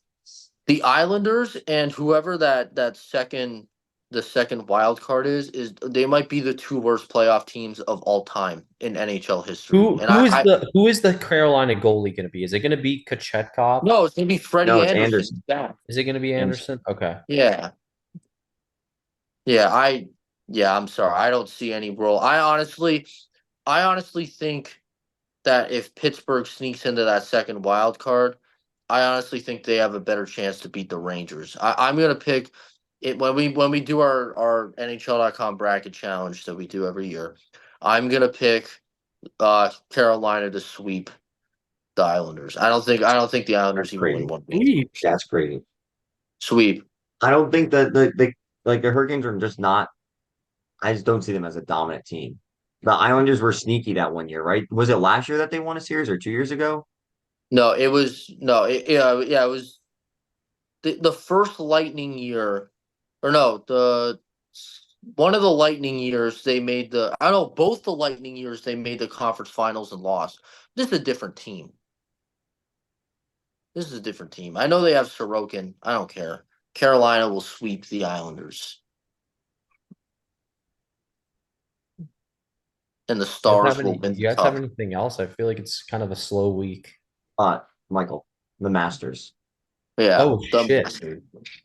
The Islanders and whoever that second the second wild card is they might be the two worst playoff teams of all time in NHL history. Who And who is I the Carolina goalie going to be? Is it going to be Kachetkov? no, it's gonna be No, Freddie it's Anderson. Anderson. Yeah, Is it going to be Anderson. Anderson? Okay. yeah, yeah. I'm sorry. I don't see any role. I honestly think that if Pittsburgh sneaks into that second wild card, I honestly think they have a better chance to beat the Rangers. I'm gonna pick it when we do our NHL.com bracket challenge that we do every year. I'm gonna pick Carolina to sweep the Islanders. I don't think the That's Islanders even win crazy. one game. Sweet. That's crazy. Sweep. I don't think that the Hurricanes are just not. I just don't see them as a dominant team. The Islanders were sneaky that one year, right? Was it last year that they won a series or 2 years ago? No, it was no. Yeah, it was the first Lightning year, or no, the one of the Lightning years they made the. I don't know, both the Lightning years they made the conference finals and lost. This is a different team. This is a different team. I know they have Sorokin. I don't care. Carolina will sweep the Islanders, and the You guys have Stars will any? win You the guys have cup. anything else? I feel like it's kind of a slow week. Michael, the Masters. Yeah, Oh the shit!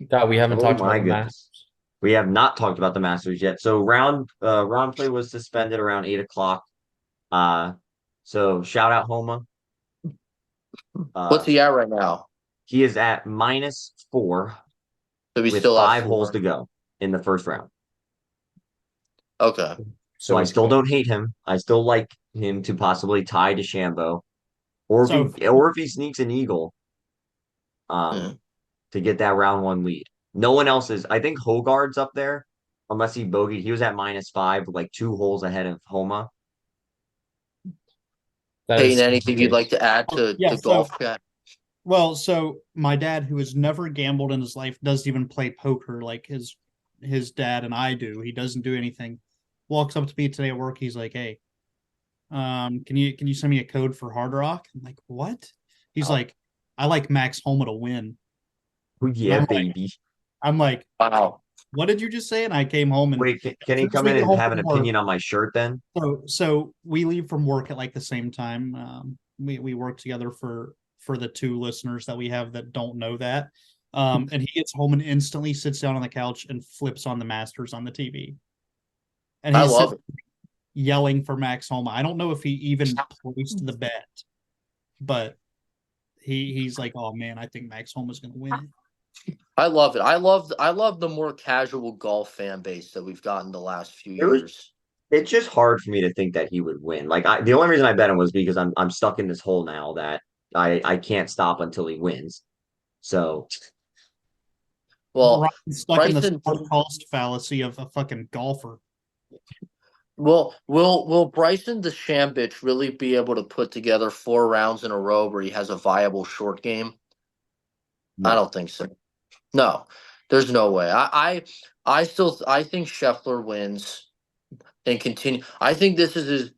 God, we haven't Oh talked about my the goodness. Masters. We have not talked about the Masters yet. So round play was suspended around 8 o'clock. Uh so shout out Homa. What's Uh he at right now? he is at -4 So we with still have 5 holes four. to go in the first round. Okay. So So I he's still good. don't hate him. I still like him to possibly tie DeChambeau, or So if he sneaks an eagle, Hmm. to get that round one lead. No one else is. I think Hogard's up there, unless he bogeyed. He was at -5, like 2 holes ahead of Homa. That Peyton, is still the anything you'd like case. to add to yeah, the golf so chat? so my dad, who has never gambled in his life, doesn't even play poker like his dad and I do. He doesn't do anything. Walks up to me today at work. He's like, "Hey, can you send me a code for Hard Rock?" I'm like, "What?" He's Oh, like, "I like Max Homa to win," and yeah, baby. I'm like, Wow. "What did you just say?" And I came home, and Wait, can as he soon as come we in get and home have an from work, opinion on my shirt then? so we leave from work at like the same time. We work together for the two listeners that we have that don't know that. And he gets home and instantly sits down on the couch and flips on the Masters on the TV. And I he's love it. yelling for Max Homa. I don't know if he even placed the bet, but he's like, "Oh man, I think Max Homa's going to win it." I love it. I love the more casual golf fan base that we've gotten the last few It was years. it's just hard for me to think that he would win. Like the only reason I bet him was because I'm stuck in this hole now that I can't stop until he wins. So Well, Ryan's stuck in the Bryson, sunk cost fallacy of a fucking golfer. will Bryson DeChambeau really be able to put together 4 rounds in a row where he has a viable short game? I no. don't think so. No, there's no way. I think Scheffler wins and continue. I think this is his.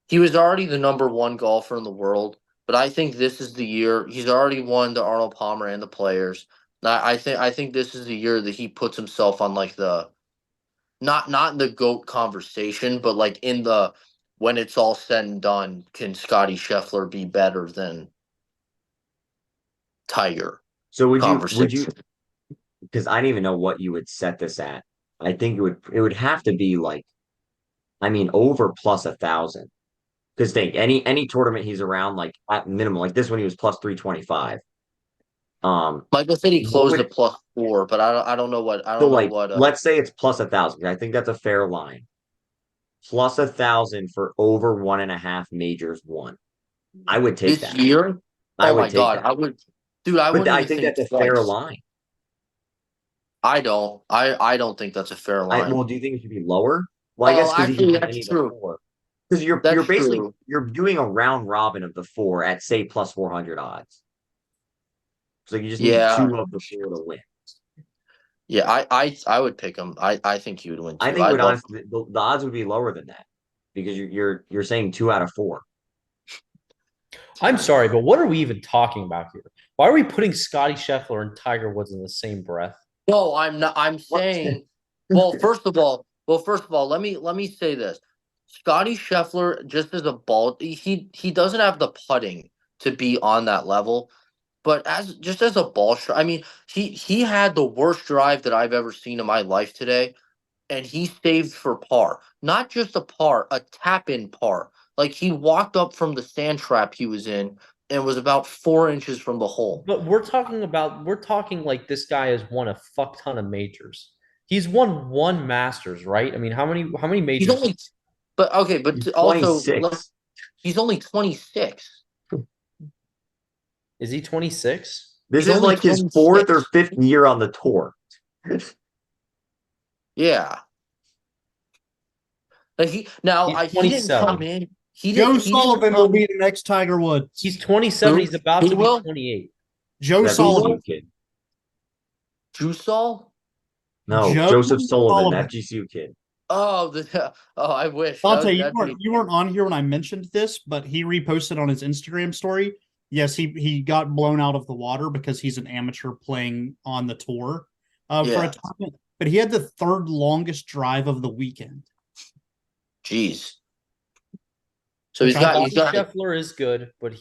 He was already the number one golfer in the world, but I think this is the year. He's already won the Arnold Palmer and the Players. I think this is the year that he puts himself on like the not in the GOAT conversation, but like in the when it's all said and done, can Scotty Scheffler be better than Tiger So would you conversation? because I don't even know what you would set this at. I think it would have to be like I mean over plus 1,000. Because think any tournament he's around, like at minimum, like this one he was plus 325. Michael said he What closed would at +4, but I don't know what I so don't know like what let's say it's plus 1,000. I think that's a fair line. Plus 1,000 for over 1.5 majors won. I would take this that. year. I Oh would my take god, that. I would, dude. I But wouldn't I even think think that's a fair twice. line. I don't. I don't think that's a fair I line. well, do you think it should be lower? Well, I Oh, guess because you can actually, pick that's any of the true. four. Because you're That's basically true. you're doing a round robin of the four at say plus 400 odds. So you just need Yeah, two of the four to win. yeah. I would pick him. I think he would win I too. think it I'd would love. honestly the odds would be lower than that because you're saying 2 out of 4. I'm sorry, but what are we even talking about here? Why are we putting Scotty Scheffler and Tiger Woods in the same breath? No, I'm not. I'm What? saying. First of all, let me say this. Scotty Scheffler, just as a ball, he doesn't have the putting to be on that level. But as a ball striker, I mean, he had the worst drive that I've ever seen in my life today, and he saved for par. Not just a par, a tap in par. Like he walked up from the sand trap he was in and was about 4 inches from the hole. But we're talking like this guy has won a fuck ton of majors. He's won one Masters, right? I mean, how many He's majors? only, but okay, but He's also 26. he's only 26. Is he 26? This He's is only like his fourth or 26. fifth year on the tour. Yeah. Like He's he didn't come 27. in. Joe He didn't Sullivan will come. be the next Tiger Woods. He's 27. Who? He's about Who to be will? 28. Joe That Who Sullivan. will? GCU kid. Jusol? No, Joe Joseph Sullivan, that Sullivan. GCU kid. Oh, the oh, I wish Dante, that'd be. you weren't on here when I mentioned this, but he reposted on his Instagram story. Yes, he got blown out of the water because he's an amateur playing on the tour for a Yeah. tournament. But he had the third longest drive of the weekend. Jeez. So Which I he's got. Scheffler is good, but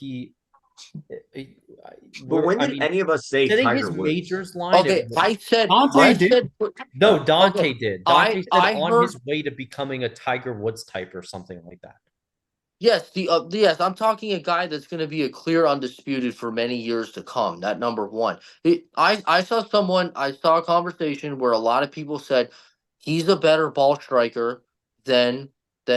But when I did mean, any of us say setting Tiger his Woods? majors line. Okay, Dante I did. said. No, Dante Okay, did. Dante said I on heard. his way to becoming a Tiger Woods type or something like that. Yes, yes, I'm talking a guy that's going to be a clear undisputed for many years to come. That number one. I saw a conversation where a lot of people said he's a better ball striker than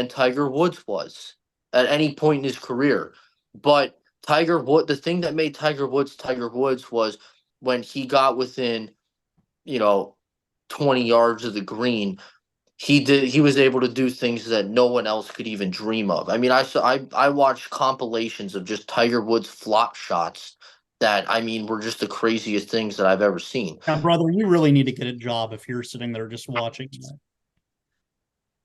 Tiger Woods was at any point in his career. But the thing that made Tiger Woods was when he got within, you know, 20 yards of the green, he was able to do things that no one else could even dream of. I mean, I watched compilations of just Tiger Woods flop shots that I mean were just the craziest things that I've ever seen. Now, brother, you really need to get a job if you're sitting there just watching that.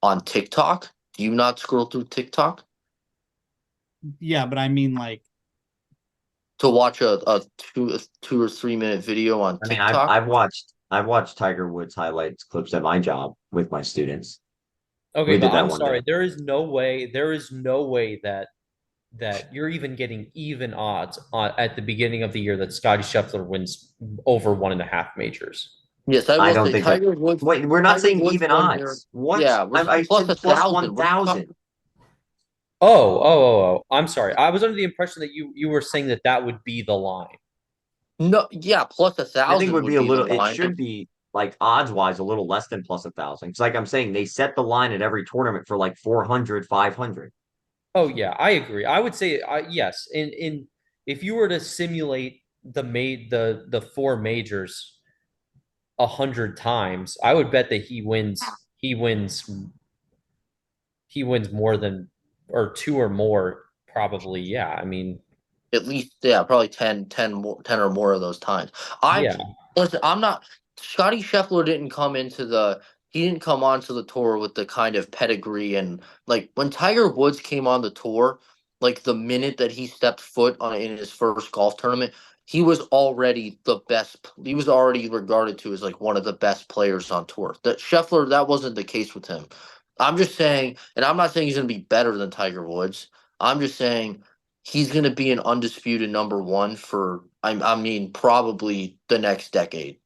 On TikTok, do you not scroll through TikTok Yeah, but I mean, like, to watch a 2 or 3 minute video on I mean, I've TikTok? I've watched I've watched Tiger Woods highlights clips at my job with my students. Okay, We but did that I'm one day. sorry. There is no way that you're even getting even odds at the beginning of the year that Scotty Scheffler wins over 1.5 majors. Yes, I I will don't say think that. Wait, we're not Tiger saying Woods even 1 year. odds. What? Yeah, we're I saying plus said a plus thousand. What are you 1,000. talking? Oh. I'm sorry. I was under the impression that you were saying that would be the line. No, yeah, plus I think it 1,000 would be would a be the little. It line. should be like odds wise a little less than plus 1,000. Because like I'm saying, they set the line at every tournament for like 400, 500. Oh yeah, I agree. I would say yes. In if you were to simulate the four majors 100 times, I would bet that he wins more than or two or more probably. Yeah, I mean, At least, yeah, probably 10 or more of those times. I yeah, listen. I'm not. Scotty Scheffler didn't come into the. He didn't come onto the tour with the kind of pedigree and like when Tiger Woods came on the tour, like the minute that he stepped foot on in his first golf tournament, he was already the best. He was already regarded to as like one of the best players on tour. That Scheffler, that wasn't the case with him. I'm just saying, and I'm not saying he's going to be better than Tiger Woods. I'm just saying he's going to be an undisputed number one for I mean probably the next decade.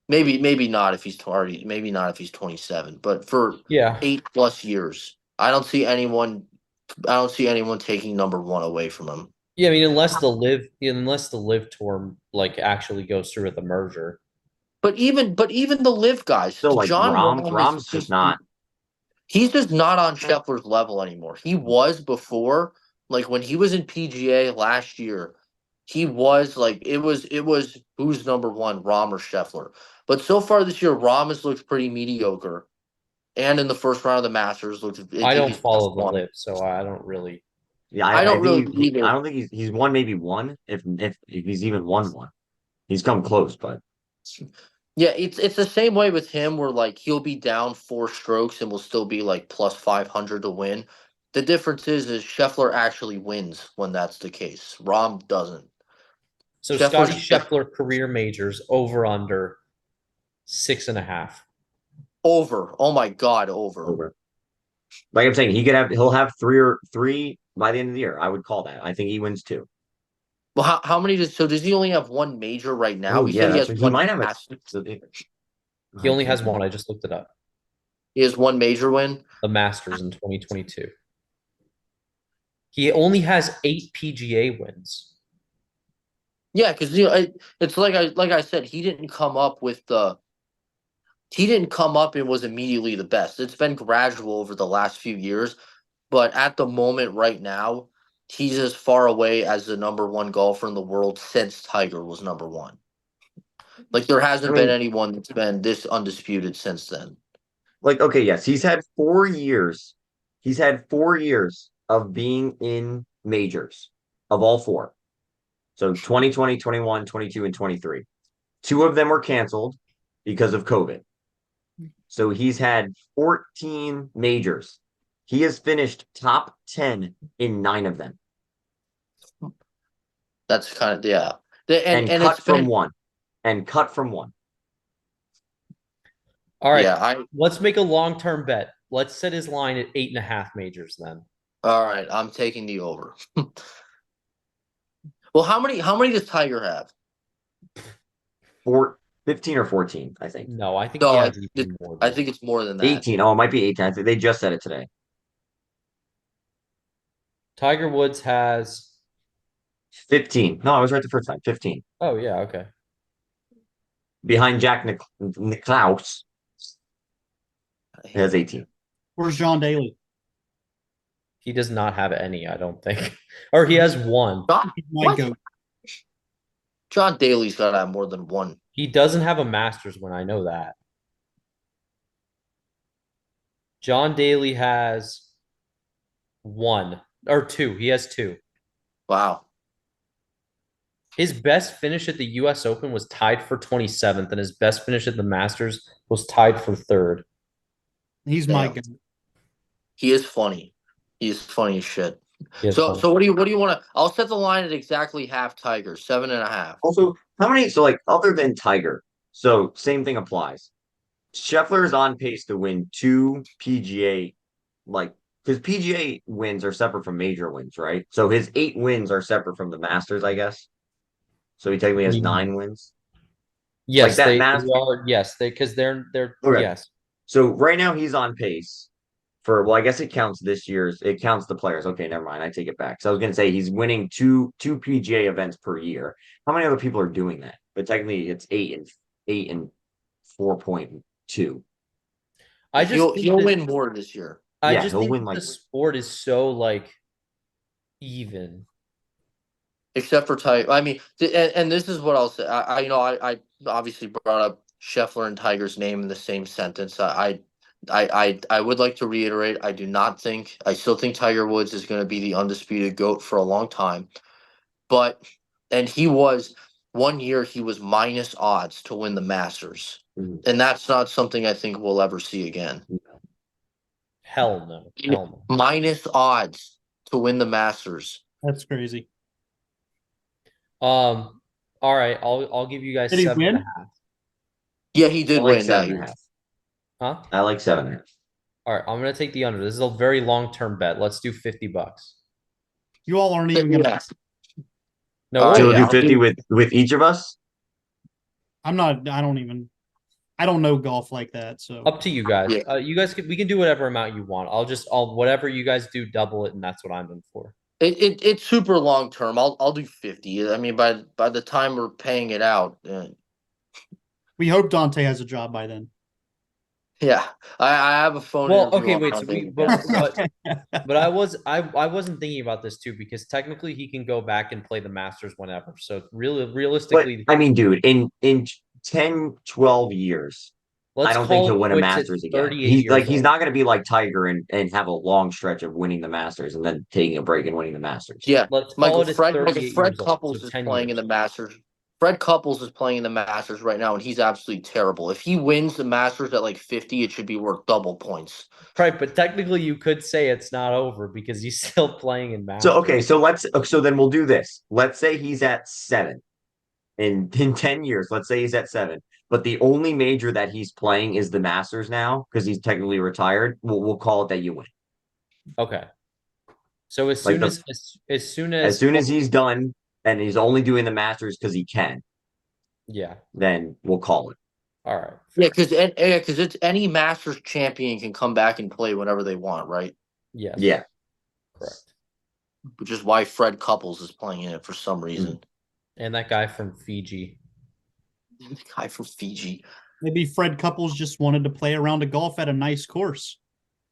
Maybe not if he's already maybe not if he's 27, but for yeah. 8+ years, I don't see anyone taking number one away from him. Yeah, I mean, unless the live tour like actually goes through with the merger. But even the live guys, Still, like John Rahm is Rom's just just not. he's just not on Scheffler's level anymore. He was before, like when he was in PGA last year, he was like it was who's number one, Rahm or Scheffler. But so far this year, Rahm has looked pretty mediocre, and in the first round of the Masters, looked I I think don't he's plus follow the one. live, so I don't really. Yeah, I I don't really think I either. don't think he's won maybe one if he's even won one. He's come close, but Yeah, it's the same way with him where like he'll be down 4 strokes and will still be like plus 500 to win. The difference is Scheffler actually wins when that's the case. Rahm doesn't. So Scotty Scheffler's Scheffler career majors over under 6.5. over. Oh my God, over. over. Like I'm saying, he'll have three by the end of the year. I would call that. I think he wins two. Well, how many does he only have one major right now? Oh He yeah, said he that's has right. He one might have a. master. He only has one. I just looked it up. He has one major win. The Masters in 2022. He only has 8 PGA wins. Yeah, because it's like I said, he didn't come up and was immediately the best. It's been gradual over the last few years, but at the moment right now, he's as far away as the number one golfer in the world since Tiger was number one. Like there I hasn't been mean, anyone that's been this undisputed since then. like okay, yes, he's had 4 years. He's had 4 years of being in majors of all four. So 2020, 21, 22, and 23. Two of them were canceled because of COVID. So he's had 14 majors. He has finished top 10 in nine of them That's kind of yeah. and And it's cut from been one. And cut from one. All right, yeah, I let's make a long-term bet. Let's set his line at 8.5 majors then. all right, I'm taking the over. Well, how many does Tiger have? Four, 15 or 14, I think. No, I think he No, has even more than I that. think it's more than that. 18. Oh, it might be 18. I think they just said it today. Tiger Woods has. 15. No, I was right the first time. 15. Oh yeah, okay. Behind Jack Nicklaus, he has 18. Where's John Daly? He does not have any, I don't think. Or he has one. He's my What? goat. John Daly's got to have more than one. He doesn't have a Masters win. I know that. John Daly has one or two. He has two. Wow. His best finish at the US Open was tied for 27th, and his best finish at the Masters was tied for third. He's my Damn. goat. He is funny. He is funny as shit. He has So fun. so what do you want to? I'll set the line at exactly half Tiger, 7.5. Also, how many? So, like, other than Tiger, so same thing applies. Scheffler is on pace to win two PGA, like, because PGA wins are separate from major wins, right? So his 8 wins are separate from the Masters, I guess. So he technically has 9 wins. Like Yes, that they math. are. Yes, they because they're Okay. yes. So right now he's on pace well, I guess it counts this year's. It counts the players. Okay, never mind. I take it back. So I was gonna say he's winning two PGA events per year. How many other people are doing that? But technically, it's eight and 4.2. I just think He'll that win more this year. I Yeah, just he'll think win that like the sport is so like even. Except for Tiger. I mean, and this is what I'll say. I obviously brought up Scheffler and Tiger's name in the same sentence. I would like to reiterate. I do not think. I still think Tiger Woods is going to be the undisputed GOAT for a long time. But and he was 1 year he was minus odds to win the Masters, and that's not something I think we'll ever see again. Hell no. Hell no. Minus odds to win the Masters. That's crazy. All right, I'll give you guys Did he 7.5. win? Yeah, he I did like win that 7.5. year. Huh? I like 7.5. All right, I'm gonna take the under. This is a very long-term bet. Let's do $50. You all aren't even gonna. Yeah. No, All So right, we'll yeah, do 50 with each of us. I'm not. I don't even. I don't know golf like that. So up to you guys. Yeah. We can do whatever amount you want. I'll whatever you guys do, double it, and that's what I'm in for. It's super long term. I'll do 50. I mean, by the time we're paying it out, we hope Dante has a job by then. yeah, I have a phone Well, interview. okay, on wait. So Monday. we, but I wasn't thinking about this too because technically he can go back and play the Masters whenever. So really, But realistically, I mean, dude, in 10, 12 years, I let's don't think call he'll it win a quits at Masters again. 38 years He's old. not going to be like Tiger and have a long stretch of winning the Masters and then taking a break and winning the Masters. Yeah, Let's call Michael it at Fred 38 Fred years old. Couples So is 10 playing in years. the Masters. Fred Couples is playing in the Masters right now, and he's absolutely terrible. If he wins the Masters at like 50, it should be worth double points. Right, but technically you could say it's not over because he's still playing in So Masters. okay, so then we'll do this. Let's say he's at 7 in 10 years. Let's say he's at 7, but the only major that he's playing is the Masters now because he's technically retired. We'll call it that you win. Okay. So Like as soon as he's done and he's only doing the Masters because he can, yeah. then we'll call it. All right. Yeah, because it's any Masters champion can come back and play whenever they want, right? Yes. Yeah. Correct. Which is why Fred Couples is playing in it for some reason. And that guy from Fiji. The guy from Fiji. Maybe Fred Couples just wanted to play around a golf at a nice course.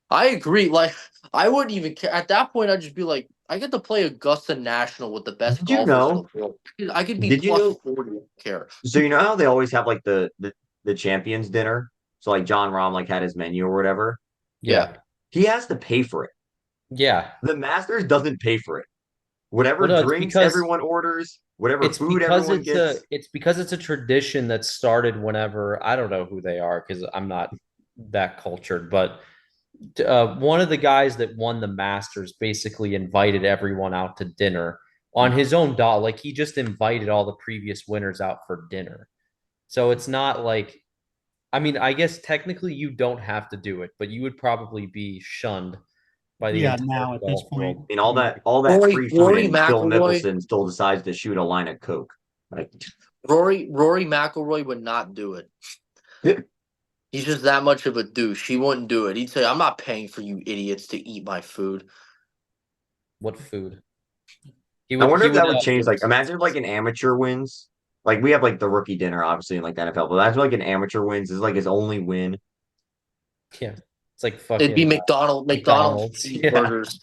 I agree. Like, I wouldn't even care. At that point, I'd just be like, I get to play Augusta National with the best Did you golfers in know? the world. I could be Did you plus know? 40. I don't care. So you know how they always have like the champions dinner. So like John Rahm like had his menu or whatever. Yeah. He has to pay for it. Yeah. The Masters doesn't pay for it. Whatever Well, no, drinks everyone orders, whatever food everyone gets. it's because it's a tradition that started whenever I don't know who they are because I'm not that cultured, but one of the guys that won the Masters basically invited everyone out to dinner on his own dot. Like he just invited all the previous winners out for dinner. So it's not like, I mean, I guess technically you don't have to do it, but you would probably be shunned by the Yeah, entire now at this golf point. world. I mean, all that free food, Rory and Phil McIlroy. Mickelson still decides to shoot a line of coke. Like, Rory McIlroy would not do it. He's just that much of a douche. He wouldn't do it. He'd say, "I'm not paying for you idiots to eat my food." What food? I wonder He if that would would change. Like, imagine if, like an amateur wins. Like we have like the rookie dinner, obviously, in like the NFL, but that's like an amateur wins. This is like his only win. yeah. It's like It'd be fucking McDonald's McDonald's. Yeah. cheeseburgers.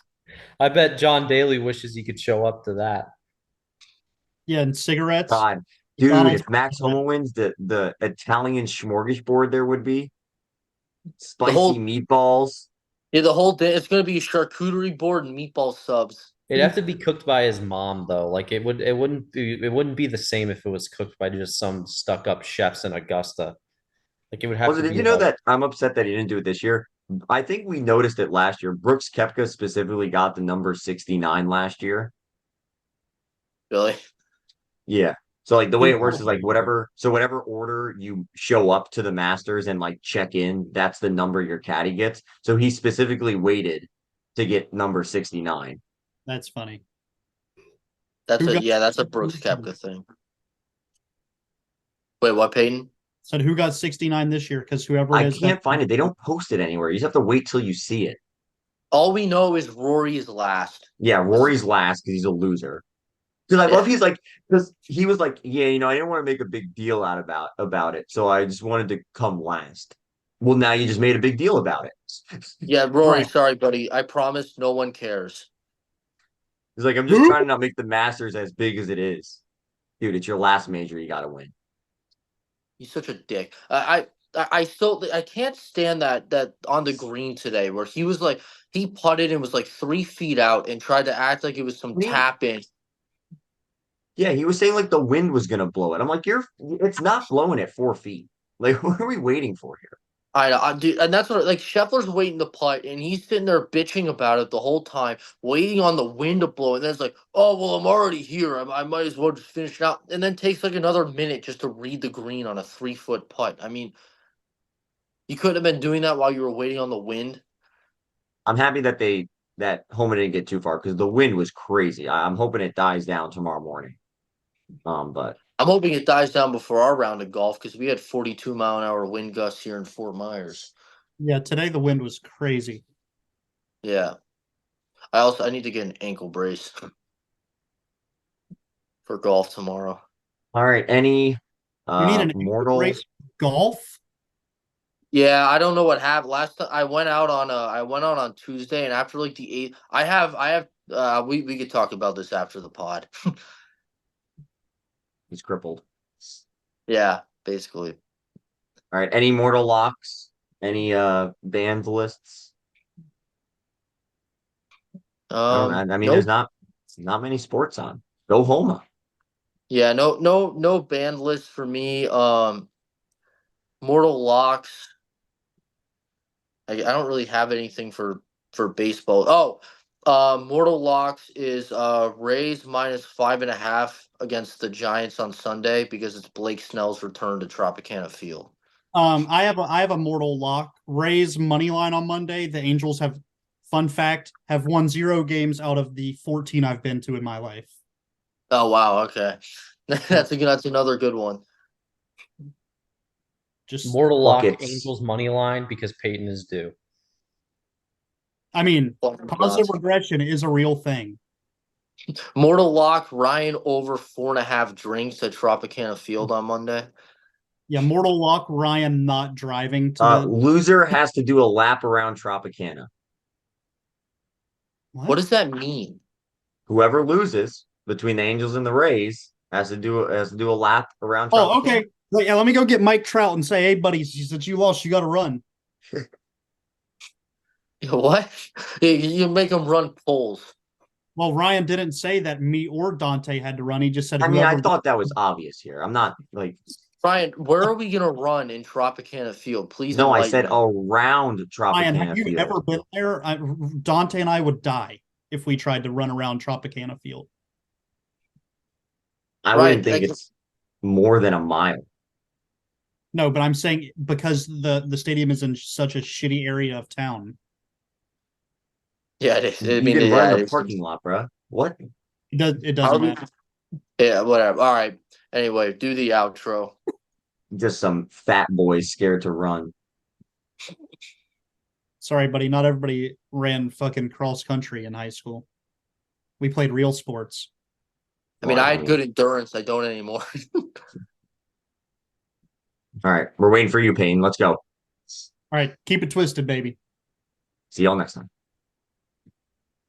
I bet John Daly wishes he could show up to that. Yeah, and cigarettes. God, dude, McDonald's. if Max Homa wins, the Italian smorgasbord there would be spicy whole- meatballs. Yeah, the whole day. It's gonna be a charcuterie board and meatball subs. It'd have to be cooked by his mom though. Like it wouldn't be the same if it was cooked by just some stuck up chefs in Augusta. Like it would have Also, to did be you know like, that I'm upset that he didn't do it this year? I think we noticed it last year. Brooks Koepka specifically got the number 69 last year. Really? Yeah. So like the way it works is like whatever order you show up to the Masters and like check in, that's the number your caddy gets. So he specifically waited to get number 69. That's funny. That's Who a got- that's a Brooks Koepka thing. Wait, what, Peyton? Said who got 69 this year? Because whoever it I is, can't find it. They don't post it anywhere. You just have to wait till you see it. All we know is Rory is last. Yeah, Rory's last because he's a loser. Because I love he's like because he was like, yeah, I didn't want to make a big deal out about it, so I just wanted to come last. Well, now you just made a big deal about it. Yeah, Rory, Right. sorry, buddy. I promise no one cares. He's like, I'm just Who? trying to not make the Masters as big as it is, dude. It's your last major, you got to win. He's such a dick. I still I can't stand that on the green today where he was like he putted and was like 3 feet out and tried to act like it was some tap in. Yeah, he was saying like the wind was gonna blow it. I'm like, it's not blowing at 4 feet. Like, what are we waiting for here? I do, and that's what like Scheffler's waiting to putt, and he's sitting there bitching about it the whole time, waiting on the wind to blow. And then it's like, oh well, I'm already here. I might as well just finish it out, and then takes like another minute just to read the green on a 3 foot putt. I mean, you couldn't have been doing that while you were waiting on the wind. I'm happy that Homa didn't get too far because the wind was crazy. I'm hoping it dies down tomorrow morning. But I'm hoping it dies down before our round of golf because we had 42-mile-an-hour wind gusts here in Fort Myers. Yeah, today the wind was crazy. Yeah, I need to get an ankle brace for golf tomorrow. all right, any You need an ankle brace mortals? for golf? Yeah, I don't know what happened. Last time I went out on Tuesday, and after like the eighth, I have we could talk about this after the pod. He's crippled. Yeah, basically. All right, any mortal locks? Any banned lists? I mean, there's Nope. not many sports on. Go Homa. Yeah, no band list for me. Mortal locks. I don't really have anything for baseball. Oh, Mortal Locks is Rays minus 5.5 against the Giants on Sunday because it's Blake Snell's return to Tropicana Field. I have a mortal lock. Rays money line on Monday. The Angels have, fun fact, have won 0 games out of the 14 I've been to in my life. Oh wow, okay, that's another good one. Just, Mortal lock Buckets. Angels money line because Peyton is due. I mean, Oh my positive God. regression is a real thing. Mortal Lock Ryan over 4.5 drinks at Tropicana Field on Monday. Yeah, mortal lock Ryan not driving to the Loser has to do a lap around Tropicana. What does that mean? Whoever loses between the Angels and the Rays has to do a lap around Oh, Tropicana. okay. Yeah, let me go get Mike Trout and say, hey, buddy, since you lost, you got to run. What? You make them run polls. Well, Ryan didn't say that me or Dante had to run. He just said I mean, I whoever. thought that was obvious here. I'm not like Ryan, where are we gonna run in Tropicana Field? Please no, I enlighten said me. around Ryan, have Tropicana you ever Field. been there? Dante and I would die if we tried to run around Tropicana Field. I Ryan, wouldn't think it's more than a mile. No, but I'm saying because the stadium is in such a shitty area of town. yeah, it is. I You mean, can run yeah, in the it is. parking lot, bro. What? It How doesn't do we? matter. Yeah, whatever. All right. Anyway, do the outro. Just some fat boys scared to run. Sorry, buddy. Not everybody ran fucking cross country in high school. We played real sports. I mean, Well, I I had good mean, endurance. I don't anymore. all right, we're waiting for you, Payne. Let's go. All right, keep it twisted, baby. See y'all next time.